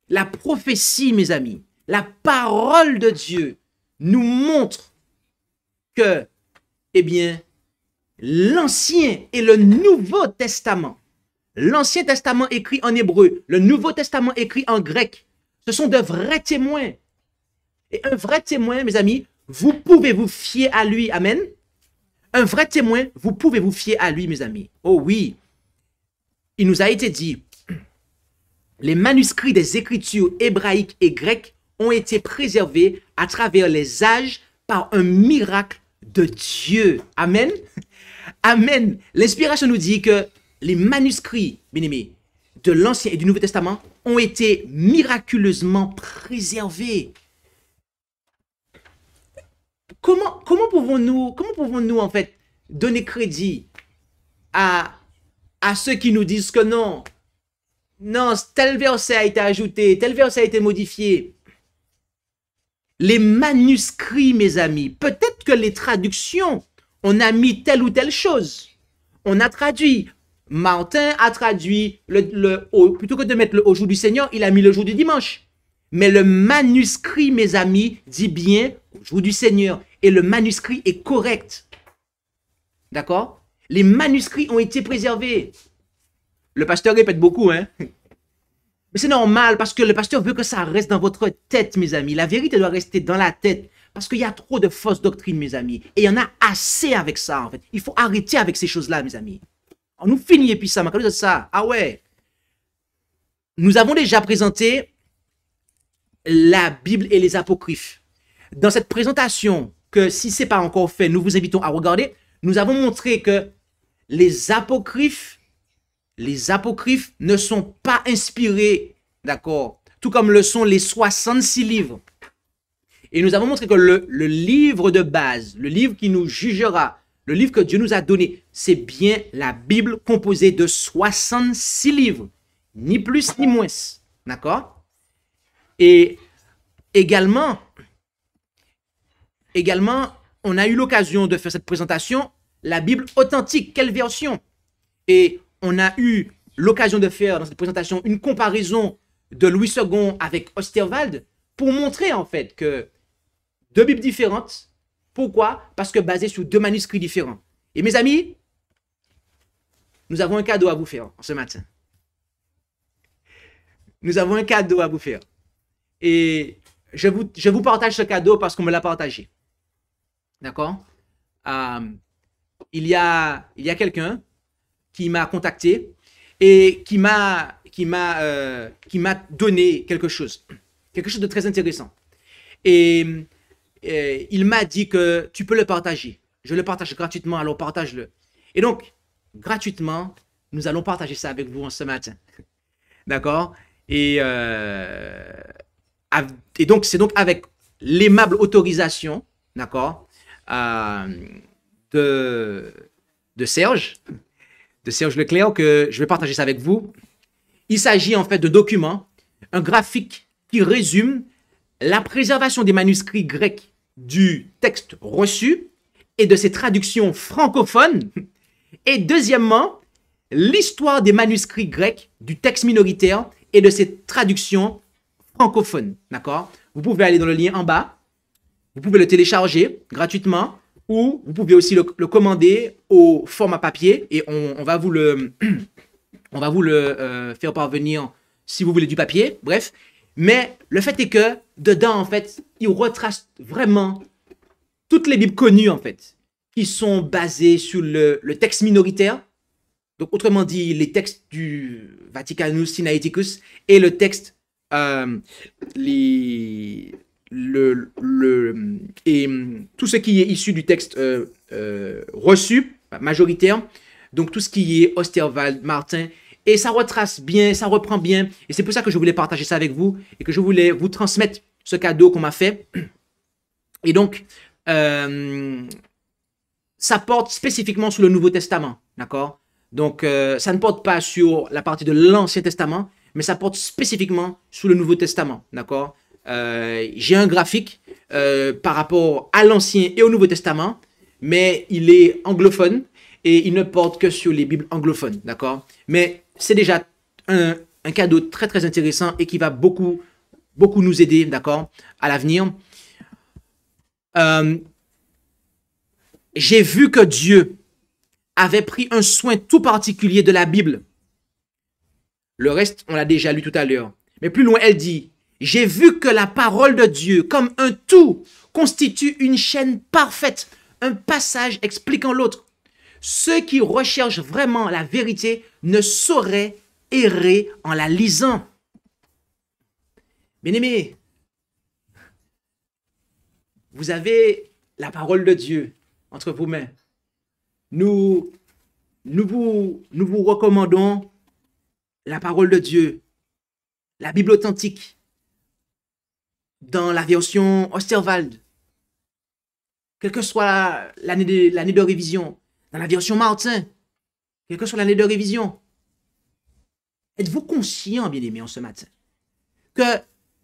La prophétie, mes amis, la parole de Dieu nous montre que, eh bien, l'Ancien et le Nouveau Testament, l'Ancien Testament écrit en hébreu, le Nouveau Testament écrit en grec, ce sont de vrais témoins. Et un vrai témoin, mes amis, vous pouvez vous fier à lui. Amen. Un vrai témoin, vous pouvez vous fier à lui, mes amis. Oh oui. Il nous a été dit, les manuscrits des Écritures hébraïques et grecques ont été préservés à travers les âges par un miracle de Dieu. Amen. Amen. L'inspiration nous dit que les manuscrits, bien-aimés, de l'Ancien et du Nouveau Testament ont été miraculeusement préservés. Comment pouvons-nous en fait donner crédit à ceux qui nous disent que non, tel verset a été ajouté, tel verset a été modifié? Les manuscrits, mes amis, peut-être que les traductions, on a mis telle ou telle chose. On a traduit. Martin a traduit, plutôt que de mettre le au jour du Seigneur, il a mis le jour du dimanche. Mais le manuscrit, mes amis, dit bien au jour du Seigneur. Et le manuscrit est correct. D'accord? Les manuscrits ont été préservés. Le pasteur répète beaucoup, hein? Mais c'est normal parce que le pasteur veut que ça reste dans votre tête, mes amis. La vérité doit rester dans la tête. Parce qu'il y a trop de fausses doctrines, mes amis. Et il y en a assez avec ça, en fait. Il faut arrêter avec ces choses-là, mes amis. On nous finit et puis ça, de ça. Ah ouais. Nous avons déjà présenté la Bible et les apocryphes. Dans cette présentation, que si ce n'est pas encore fait, nous vous invitons à regarder, nous avons montré que les apocryphes ne sont pas inspirés, d'accord, tout comme le sont les 66 livres. Et nous avons montré que le livre de base, le livre qui nous jugera, le livre que Dieu nous a donné, c'est bien la Bible composée de 66 livres, ni plus ni moins, d'accord? Et également, on a eu l'occasion de faire cette présentation, la Bible authentique, quelle version? Et on a eu l'occasion de faire dans cette présentation une comparaison de Louis II avec Osterwald pour montrer en fait que deux Bibles différentes. Pourquoi? Parce que basées sur deux manuscrits différents. Et mes amis, nous avons un cadeau à vous faire ce matin. Nous avons un cadeau à vous faire. Et je vous partage ce cadeau parce qu'on me l'a partagé. D'accord? Il y a quelqu'un qui m'a contacté et qui m'a donné quelque chose de très intéressant. Et il m'a dit que tu peux le partager. Je le partage gratuitement, alors partage-le. Et donc, gratuitement, nous allons partager ça avec vous ce matin. D'accord? Et donc, c'est donc avec l'aimable autorisation, d'accord, de Serge Leclerc, que je vais partager ça avec vous. Il s'agit en fait de documents, un graphique qui résume la préservation des manuscrits grecs du texte reçu et de ses traductions francophones. Et deuxièmement, l'histoire des manuscrits grecs du texte minoritaire et de ses traductions francophones. D'accord? Vous pouvez aller dans le lien en bas. Vous pouvez le télécharger gratuitement ou vous pouvez aussi le commander au format papier et on va vous le faire parvenir si vous voulez du papier. Bref. Mais le fait est que dedans, en fait, il retrace vraiment toutes les Bibles connues, en fait, qui sont basées sur le texte minoritaire. Donc, autrement dit, les textes du Vaticanus Sinaiticus et le texte, et tout ce qui est issu du texte reçu, majoritaire. Donc, tout ce qui est Osterwald, Martin Et ça retrace bien, ça reprend bien. Et c'est pour ça que je voulais partager ça avec vous et que je voulais vous transmettre ce cadeau qu'on m'a fait. Et donc, ça porte spécifiquement sur le Nouveau Testament, d'accord? Donc, ça ne porte pas sur la partie de l'Ancien Testament, mais ça porte spécifiquement sur le Nouveau Testament, d'accord? J'ai un graphique par rapport à l'Ancien et au Nouveau Testament, mais il est anglophone et il ne porte que sur les Bibles anglophones, d'accord? Mais c'est déjà un cadeau très très intéressant et qui va beaucoup nous aider, d'accord, à l'avenir. J'ai vu que Dieu avait pris un soin tout particulier de la Bible. Le reste, on l'a déjà lu tout à l'heure. Mais plus loin, elle dit, j'ai vu que la parole de Dieu, comme un tout, constitue une chaîne parfaite, un passage expliquant l'autre. Ceux qui recherchent vraiment la vérité ne sauraient errer en la lisant. Bien-aimés, vous avez la parole de Dieu entre vos mains. Nous vous recommandons la parole de Dieu, la Bible authentique, dans la version Osterwald, quelle que soit l'année de révision, dans la version Martin, quelle que soit l'année de révision. Êtes-vous conscient, bien-aimés, en ce matin, que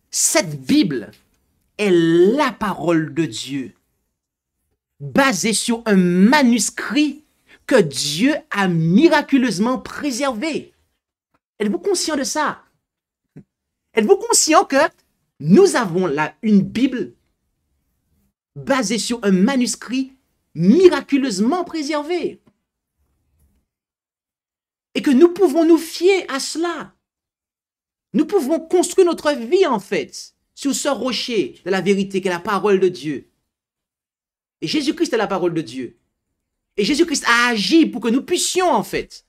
cette Bible est la parole de Dieu, basée sur un manuscrit que Dieu a miraculeusement préservé? Êtes-vous conscient de ça? Êtes-vous conscient que nous avons là une Bible basée sur un manuscrit miraculeusement préservé? Et que nous pouvons nous fier à cela. Nous pouvons construire notre vie, en fait, sur ce rocher de la vérité qu'est la parole de Dieu. Et Jésus-Christ est la parole de Dieu. Et Jésus-Christ a agi pour que nous puissions, en fait,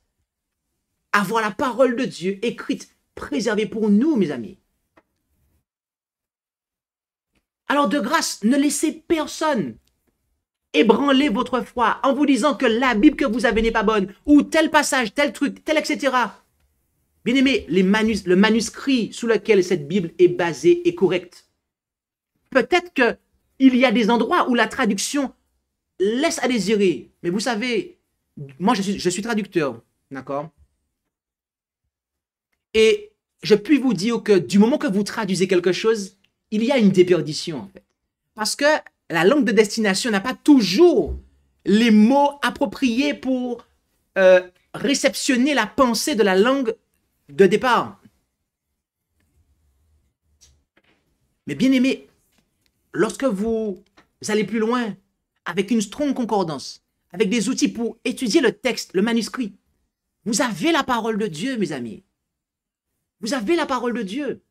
avoir la parole de Dieu écrite, préservée pour nous, mes amis. Alors, de grâce, ne laissez personne ébranler votre foi en vous disant que la Bible que vous avez n'est pas bonne, ou tel passage, tel truc, tel etc. Bien-aimés, le manuscrit sous lequel cette Bible est basée est correct. Peut-être qu'il y a des endroits où la traduction laisse à désirer. Mais vous savez, moi je suis traducteur, d'accord? Et je puis vous dire que du moment que vous traduisez quelque chose, il y a une déperdition, en fait. Parce que la langue de destination n'a pas toujours les mots appropriés pour réceptionner la pensée de la langue de départ. Mais bien aimé, lorsque vous allez plus loin, avec une strong concordance, avec des outils pour étudier le texte, le manuscrit, vous avez la parole de Dieu, mes amis. Vous avez la parole de Dieu.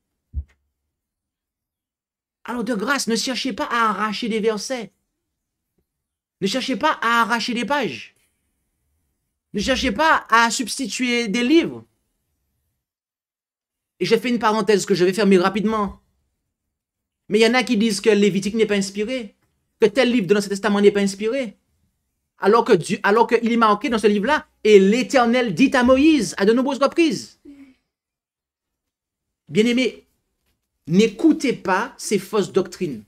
Alors de grâce, ne cherchez pas à arracher des versets. Ne cherchez pas à arracher des pages. Ne cherchez pas à substituer des livres. Et j'ai fait une parenthèse que je vais fermer rapidement. Mais il y en a qui disent que Lévitique n'est pas inspiré, que tel livre de l'Ancien Testament n'est pas inspiré. Alors qu'il est marqué dans ce livre-là, et l'Éternel dit à Moïse à de nombreuses reprises. Bien-aimés, n'écoutez pas ces fausses doctrines.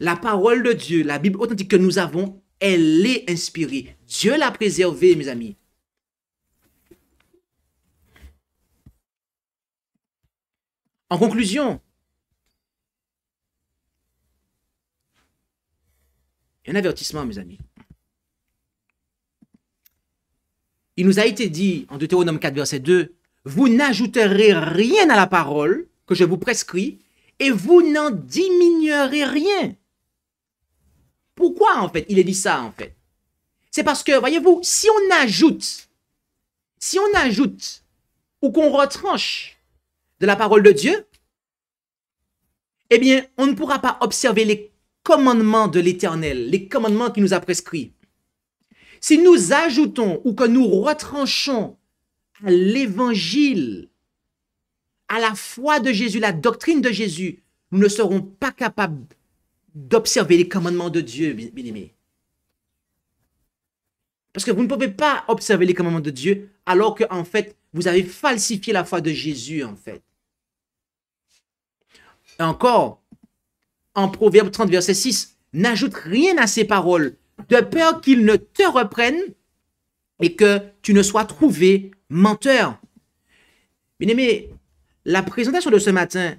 La parole de Dieu, la Bible authentique que nous avons, elle est inspirée. Dieu l'a préservée, mes amis. En conclusion, un avertissement, mes amis. Il nous a été dit en Deutéronome 4, verset 2, « Vous n'ajouterez rien à la parole que je vous prescris, et vous n'en diminuerez rien. » Pourquoi, en fait, il est dit ça, en fait? C'est parce que, voyez-vous, si on ajoute, ou qu'on retranche de la parole de Dieu, eh bien, on ne pourra pas observer les commandements de l'Éternel, les commandements qu'il nous a prescrits. Si nous ajoutons ou que nous retranchons à l'Évangile, à la foi de Jésus, la doctrine de Jésus, nous ne serons pas capables d'observer les commandements de Dieu, bien-aimés. Parce que vous ne pouvez pas observer les commandements de Dieu alors que, en fait, vous avez falsifié la foi de Jésus, en fait. Et encore, en Proverbe 30, verset 6, n'ajoute rien à ces paroles, de peur qu'ils ne te reprennent et que tu ne sois trouvé menteur. Bien-aimé, la présentation de ce matin,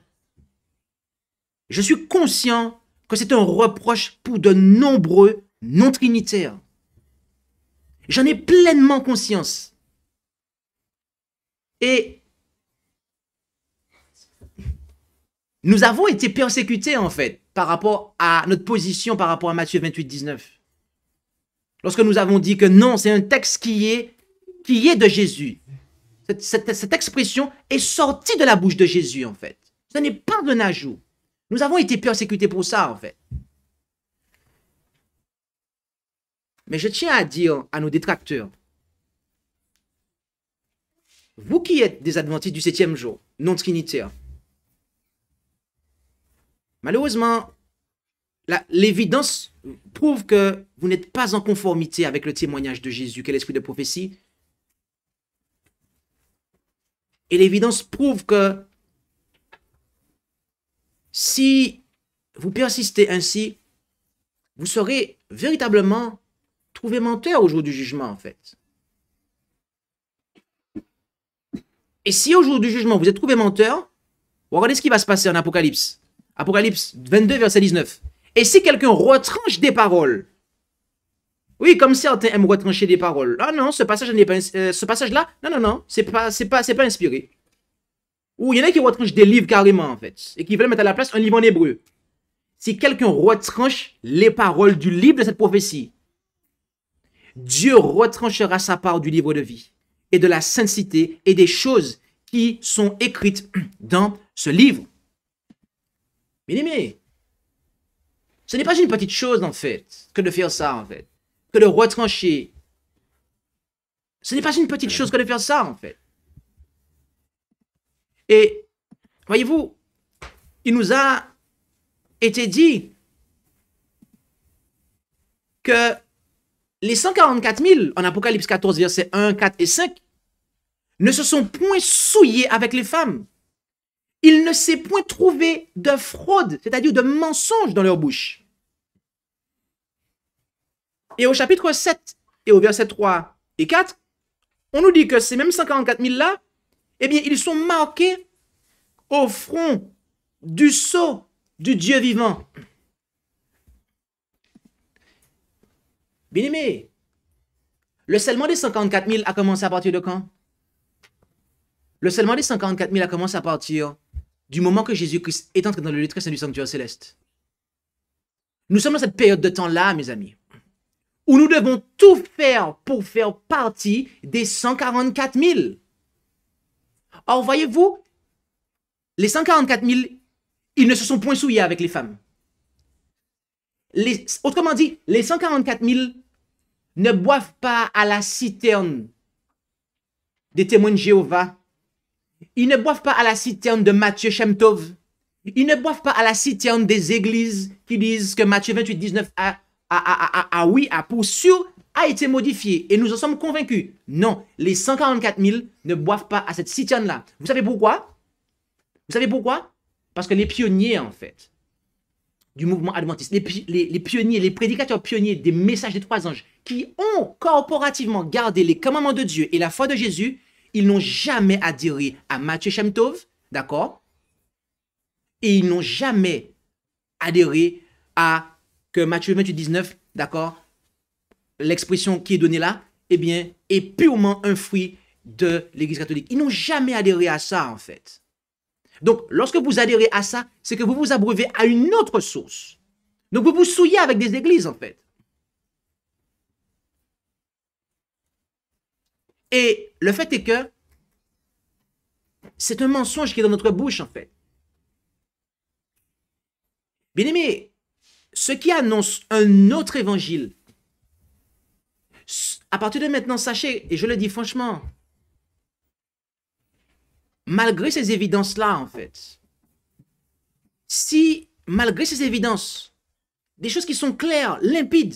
je suis conscient que c'est un reproche pour de nombreux non-trinitaires. J'en ai pleinement conscience. Et nous avons été persécutés, en fait, par rapport à notre position, par rapport à Matthieu 28, 19. Lorsque nous avons dit que non, c'est un texte qui est de Jésus. Cette expression est sortie de la bouche de Jésus, en fait. Ce n'est pas un ajout. Nous avons été persécutés pour ça, en fait. Mais je tiens à dire à nos détracteurs, vous qui êtes des adventistes du 7e jour, non trinitaires, malheureusement, l'évidence prouve que vous n'êtes pas en conformité avec le témoignage de Jésus, qui est l'esprit de prophétie. Et l'évidence prouve que si vous persistez ainsi, vous serez véritablement trouvé menteur au jour du jugement, en fait. Et si au jour du jugement, vous êtes trouvé menteur, regardez ce qui va se passer en Apocalypse. Apocalypse 22, verset 19. Et si quelqu'un retranche des paroles, oui, comme certains aiment retrancher des paroles. Ah non, ce passage-là, non, c'est pas inspiré. Ou il y en a qui retranchent des livres carrément, en fait, et qui veulent mettre à la place un livre en hébreu. Si quelqu'un retranche les paroles du livre de cette prophétie, Dieu retranchera sa part du livre de vie et de la sainte cité et des choses qui sont écrites dans ce livre. Bien-aimé, ce n'est pas une petite chose, en fait, que de faire ça, en fait, que de retrancher. Ce n'est pas une petite chose que de faire ça, en fait. Et, voyez-vous, il nous a été dit que les 144 000 en Apocalypse 14, versets 1, 4 et 5 ne se sont point souillés avec les femmes. Il ne s'est point trouvé de fraude, c'est-à-dire de mensonge dans leur bouche. Et au chapitre 7 et au verset 3 et 4, on nous dit que ces mêmes 144 000 là, eh bien, ils sont marqués au front du sceau du Dieu vivant. Bien-aimé, le scellement des 144 000 a commencé à partir de quand? Le scellement des 144 000 a commencé à partir du moment que Jésus-Christ est entré dans le lieu très saint du sanctuaire céleste. Nous sommes dans cette période de temps-là, mes amis, où nous devons tout faire pour faire partie des 144 000. Or, voyez-vous, les 144 000, ils ne se sont point souillés avec les femmes. Autrement dit, les 144 000 ne boivent pas à la citerne des témoins de Jéhovah. Ils ne boivent pas à la citerne de Matthieu Shem Tov. Ils ne boivent pas à la citerne des églises qui disent que Matthieu 28, 19 pour sûr, a été modifié. Et nous en sommes convaincus. Non, les 144 000 ne boivent pas à cette citerne-là. Vous savez pourquoi? Vous savez pourquoi? Parce que les pionniers, en fait, du mouvement adventiste, les pionniers, les prédicateurs pionniers des messages des trois anges, qui ont corporativement gardé les commandements de Dieu et la foi de Jésus, ils n'ont jamais adhéré à Matthieu Shem Tov, d'accord? Et ils n'ont jamais adhéré à que Matthieu 28, 19, d'accord? L'expression qui est donnée là, eh bien, est purement un fruit de l'Église catholique. Ils n'ont jamais adhéré à ça, en fait. Donc, lorsque vous adhérez à ça, c'est que vous vous abreuvez à une autre source. Donc, vous vous souillez avec des églises, en fait. Et le fait est que c'est un mensonge qui est dans notre bouche, en fait. Bien-aimés, ceux qui annoncent un autre évangile, à partir de maintenant, sachez, et je le dis franchement, malgré ces évidences-là, en fait, si, malgré ces évidences, des choses qui sont claires, limpides,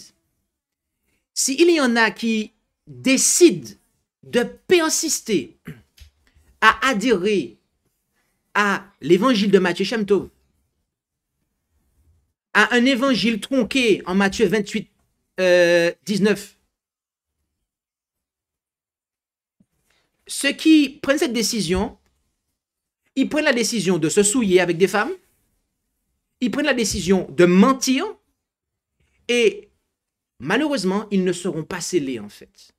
s'il y en a qui décide de persister à adhérer à l'évangile de Matthieu Shem Tov, à un évangile tronqué en Matthieu 28, 19, ceux qui prennent cette décision, ils prennent la décision de se souiller avec des femmes, ils prennent la décision de mentir, et malheureusement, ils ne seront pas scellés en fait.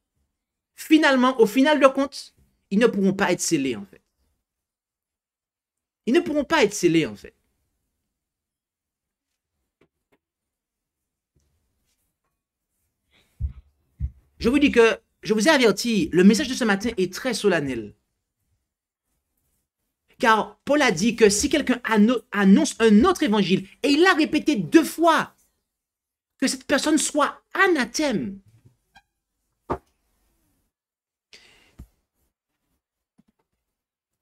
Finalement, au final de compte, ils ne pourront pas être scellés en fait. Ils ne pourront pas être scellés en fait. Je vous dis que, je vous ai averti, le message de ce matin est très solennel. Car Paul a dit que si quelqu'un annonce un autre évangile, et il l'a répété 2 fois, que cette personne soit anathème.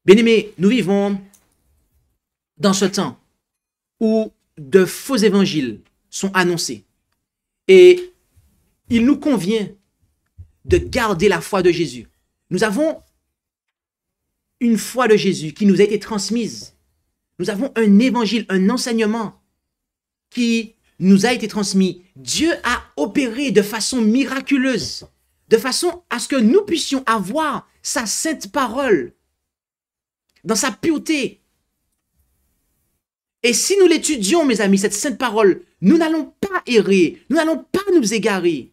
Bien-aimés, nous vivons dans ce temps où de faux évangiles sont annoncés. Et il nous convient de garder la foi de Jésus. Nous avons une foi de Jésus qui nous a été transmise. Nous avons un évangile, un enseignement qui nous a été transmis. Dieu a opéré de façon miraculeuse, de façon à ce que nous puissions avoir sa sainte parole dans sa pureté. Et si nous l'étudions, mes amis, cette sainte parole, nous n'allons pas errer, nous n'allons pas nous égarer.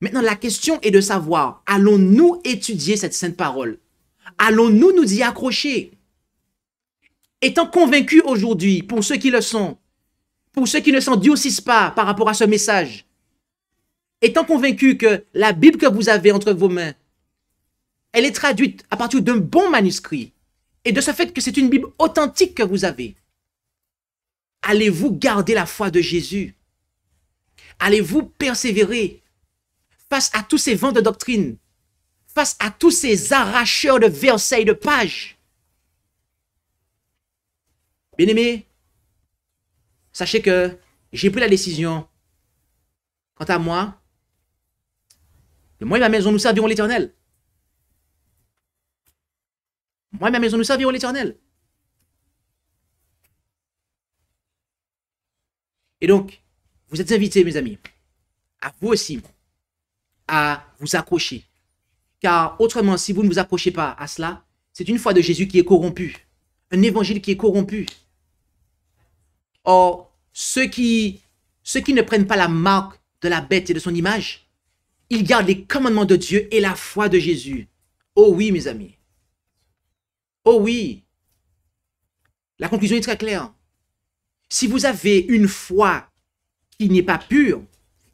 Maintenant, la question est de savoir, allons-nous étudier cette sainte parole? Allons-nous nous y accrocher? Étant convaincus aujourd'hui, pour ceux qui le sont, pour ceux qui ne s'en diocèsent pas par rapport à ce message, étant convaincus que la Bible que vous avez entre vos mains, elle est traduite à partir d'un bon manuscrit, et de ce fait que c'est une Bible authentique que vous avez, allez-vous garder la foi de Jésus? Allez-vous persévérer face à tous ces vents de doctrine, face à tous ces arracheurs de versets et de pages? Bien-aimés, sachez que j'ai pris la décision, quant à moi, que moi et ma maison, nous servirons l'Éternel. Moi et ma maison, nous servirons l'Éternel. Et donc, vous êtes invités, mes amis, à vous aussi, à vous accrocher. Car autrement, si vous ne vous accrochez pas à cela, c'est une foi de Jésus qui est corrompue. Un évangile qui est corrompu. Or, ceux qui ne prennent pas la marque de la bête et de son image, ils gardent les commandements de Dieu et la foi de Jésus. Oh oui, mes amis. Oh oui. La conclusion est très claire. Si vous avez une foi qui n'est pas pure,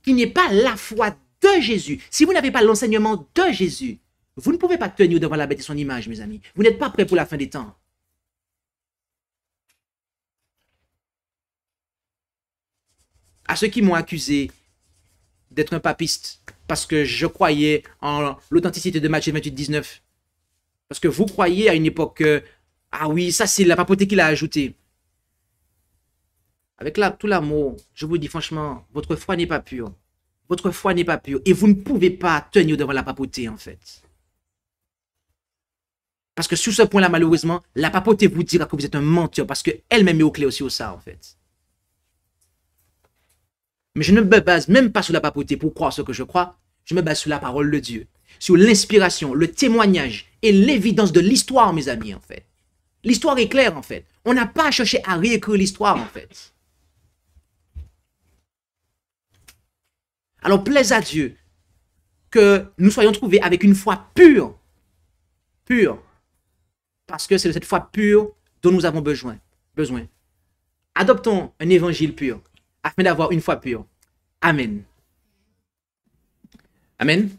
qui n'est pas la foi de Jésus, si vous n'avez pas l'enseignement de Jésus, vous ne pouvez pas tenir devant la bête et son image, mes amis. Vous n'êtes pas prêts pour la fin des temps. À ceux qui m'ont accusé d'être un papiste parce que je croyais en l'authenticité de Matthieu 28, 19. Parce que vous croyez à une époque que, ah oui, ça c'est la papauté qu'il a ajouté. Avec tout l'amour, je vous dis franchement, votre foi n'est pas pure. Votre foi n'est pas pure. Et vous ne pouvez pas tenir devant la papauté, en fait. Parce que sur ce point-là, malheureusement, la papauté vous dira que vous êtes un menteur parce qu'elle-même est au clé aussi au ça, en fait. Mais je ne me base même pas sur la papauté pour croire ce que je crois. Je me base sur la parole de Dieu, sur l'inspiration, le témoignage et l'évidence de l'histoire, mes amis, en fait. L'histoire est claire, en fait. On n'a pas à chercher à réécrire l'histoire, en fait. Alors, plaise à Dieu que nous soyons trouvés avec une foi pure. Pure. Parce que c'est de cette foi pure dont nous avons besoin. Adoptons un évangile pur afin d'avoir une foi pure. Amen. Amen.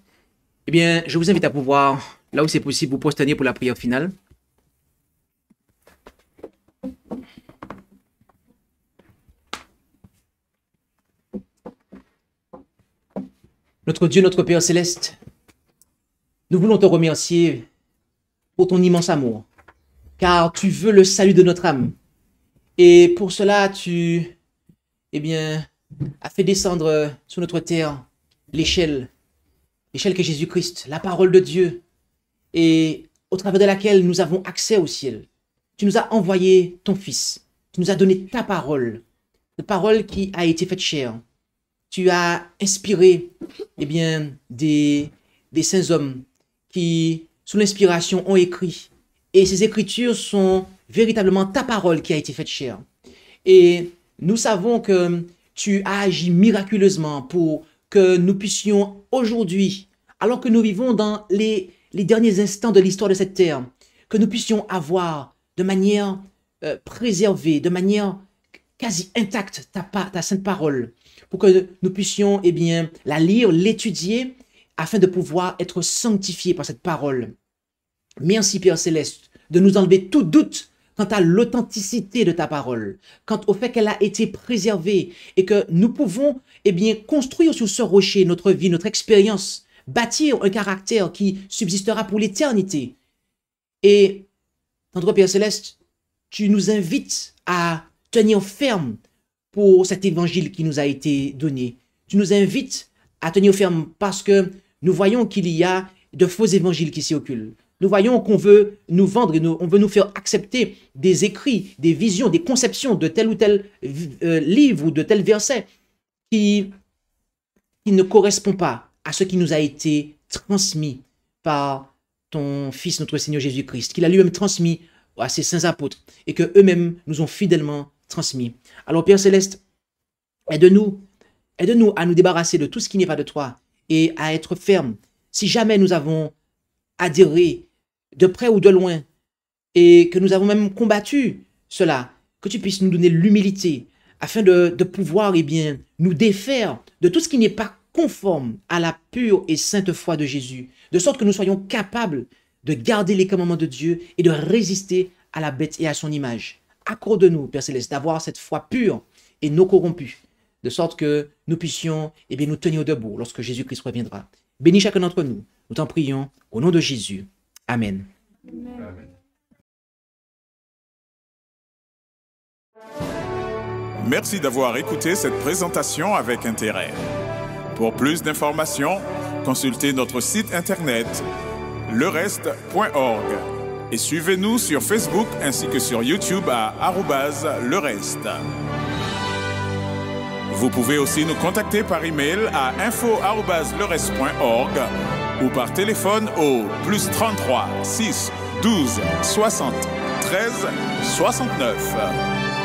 Eh bien, je vous invite à pouvoir, là où c'est possible, vous prosterner pour la prière finale. Notre Dieu, notre Père Céleste, nous voulons te remercier pour ton immense amour, car tu veux le salut de notre âme. Et pour cela, tu, as fait descendre sur notre terre l'échelle, l'échelle qu'est Jésus-Christ, la parole de Dieu, et au travers de laquelle nous avons accès au ciel. Tu nous as envoyé ton Fils. Tu nous as donné ta parole, la parole qui a été faite chair. Tu as inspiré des saints hommes qui, sous l'inspiration, ont écrit. Et ces écritures sont véritablement ta parole qui a été faite chair. Et nous savons que tu as agi miraculeusement pour que nous puissions aujourd'hui, alors que nous vivons dans les derniers instants de l'histoire de cette terre, que nous puissions avoir de manière préservée, de manière quasi intacte ta sainte parole, pour que nous puissions la lire, l'étudier, afin de pouvoir être sanctifiés par cette parole. Merci Père Céleste de nous enlever tout doute quant à l'authenticité de ta parole, quant au fait qu'elle a été préservée et que nous pouvons construire sur ce rocher notre vie, notre expérience, bâtir un caractère qui subsistera pour l'éternité. Et, notre Père Céleste, tu nous invites à tenir ferme pour cet évangile qui nous a été donné. Tu nous invites à tenir ferme parce que nous voyons qu'il y a de faux évangiles qui circulent. Nous voyons qu'on veut nous vendre et on veut nous faire accepter des écrits, des visions, des conceptions de tel ou tel livre ou de tel verset qui ne correspond pas à ce qui nous a été transmis par ton Fils, notre Seigneur Jésus-Christ, qu'il a lui-même transmis à ses saints apôtres et que eux-mêmes nous ont fidèlement transmis. Alors Père Céleste, aide-nous à nous débarrasser de tout ce qui n'est pas de toi et à être fermes. Si jamais nous avons adhéré de près ou de loin et que nous avons même combattu cela, que tu puisses nous donner l'humilité afin de pouvoir nous défaire de tout ce qui n'est pas conforme à la pure et sainte foi de Jésus, de sorte que nous soyons capables de garder les commandements de Dieu et de résister à la bête et à son image. Accorde-nous, Père Céleste, d'avoir cette foi pure et non corrompue, de sorte que nous puissions nous tenir debout lorsque Jésus-Christ reviendra. Bénis chacun d'entre nous. Nous t'en prions au nom de Jésus. Amen. Amen. Merci d'avoir écouté cette présentation avec intérêt. Pour plus d'informations, consultez notre site internet lereste.org et suivez-nous sur Facebook ainsi que sur YouTube à @lereste. Vous pouvez aussi nous contacter par email à info@lereste.org ou par téléphone au +33 6 12 60 13 69.